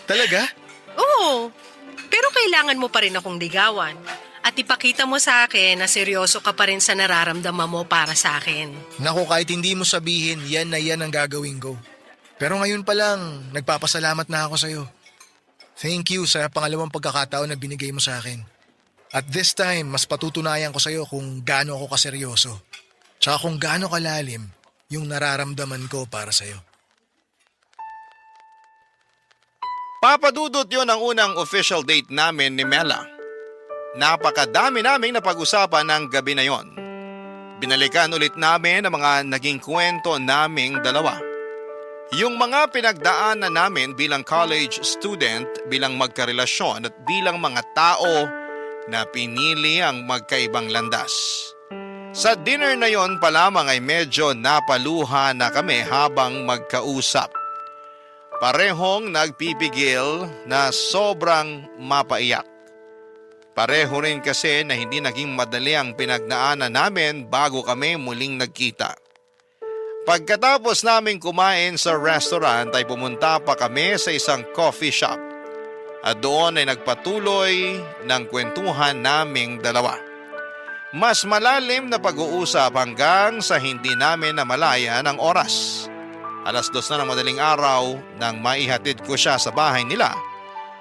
Talaga? Oo. Pero kailangan mo pa rin akong ligawan. At ipakita mo sa akin na seryoso ka pa rin sa nararamdaman mo para sa akin. Naku, kahit hindi mo sabihin, yan na yan ang gagawin ko. Pero ngayon pa lang, nagpapasalamat na ako sa'yo. Thank you sa pangalawang pagkakataon na binigay mo sa akin. At this time, mas patutunayan ko sa'yo kung gaano ako kaseryoso. Tsaka kung gaano kalalim yung nararamdaman ko para sa'yo. Papadudot yon ang unang official date namin ni Mela. Napakadami naming napag-usapan ng gabi na yon. Binalikan ulit namin ang mga naging kwento naming dalawa. Yung mga pinagdaanan namin bilang college student, bilang magkarelasyon at bilang mga tao na pinili ang magkaibang landas. Sa dinner na yon pa lamang ay medyo napaluha na kami habang magkausap. Parehong nagpipigil na sobrang mapaiyak. Pareho rin kasi na hindi naging madali ang pinagdaanan namin bago kami muling nagkita. Pagkatapos naming kumain sa restaurant ay pumunta pa kami sa isang coffee shop. At doon ay nagpatuloy ng kwentuhan naming dalawa. Mas malalim na pag-uusap hanggang sa hindi namin namalaya ng oras. 2:00 na ng madaling araw nang maihatid ko siya sa bahay nila.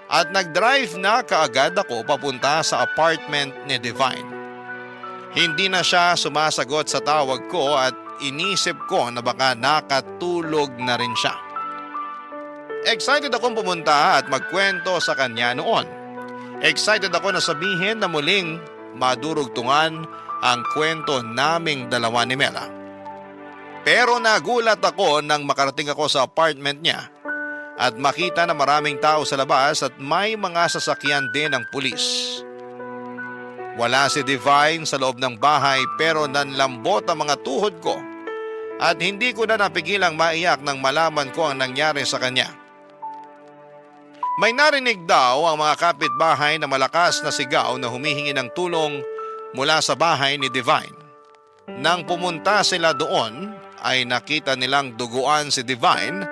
At nag-drive na kaagad ako papunta sa apartment ni Divine. Hindi na siya sumasagot sa tawag ko at inisip ko na baka nakatulog na rin siya. Excited akong pumunta at magkwento sa kanya noon. Excited ako na sabihin na muling madurugtungan ang kwento naming dalawa ni Mela. Pero nagulat ako nang makarating ako sa apartment niya at makita na maraming tao sa labas at may mga sasakyan din ng pulis. Wala si Divine sa loob ng bahay pero nanlambot ang mga tuhod ko at hindi ko na napigilang maiyak nang malaman ko ang nangyari sa kanya. May narinig daw ang mga kapitbahay na malakas na sigaw na humihingi ng tulong mula sa bahay ni Divine. Nang pumunta sila doon ay nakita nilang duguan si Divine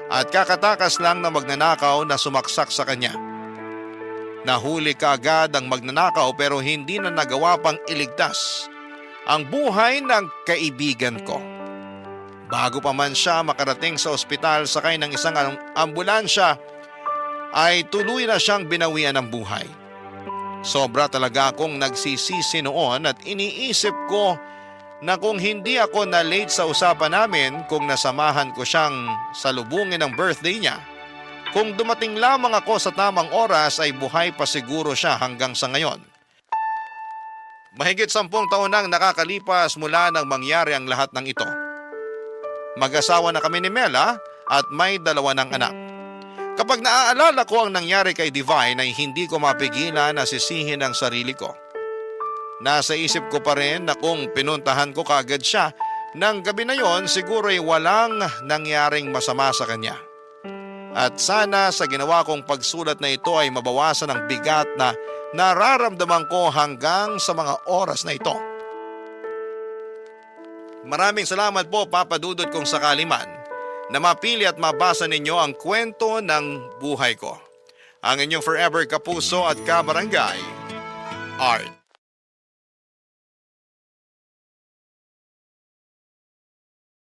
at kakatakas lang na magnanakaw na sumaksak sa kanya. Nahuli kaagad ang magnanakaw pero hindi na nagawa pang iligtas ang buhay ng kaibigan ko. Bago pa man siya makarating sa ospital sakay ng isang ambulansya ay tuloy na siyang binawian ng buhay. Sobra talaga akong nagsisisi noon at iniisip ko na kung hindi ako na-late sa usapan namin kung nasamahan ko siyang salubungin ng birthday niya, kung dumating lamang ako sa tamang oras ay buhay pa siguro siya hanggang sa ngayon. Mahigit 10 taon nang nakakalipas mula nang mangyari ang lahat ng ito. Mag-asawa na kami ni Mela at may 2 ng anak. Kapag naaalala ko ang nangyari kay Divine ay hindi ko mapigilan na sisihin ang sarili ko. Nasa isip ko pa rin na kung pinuntahan ko kaagad siya ng gabi na yon siguro ay walang nangyaring masama sa kanya. At sana sa ginawa kong pagsulat na ito ay mabawasan ang bigat na nararamdaman ko hanggang sa mga oras na ito. Maraming salamat po Papa Dudut kung sakali man na mapili at mabasa ninyo ang kwento ng buhay ko. Ang inyong forever kapuso at kabarangay, Art.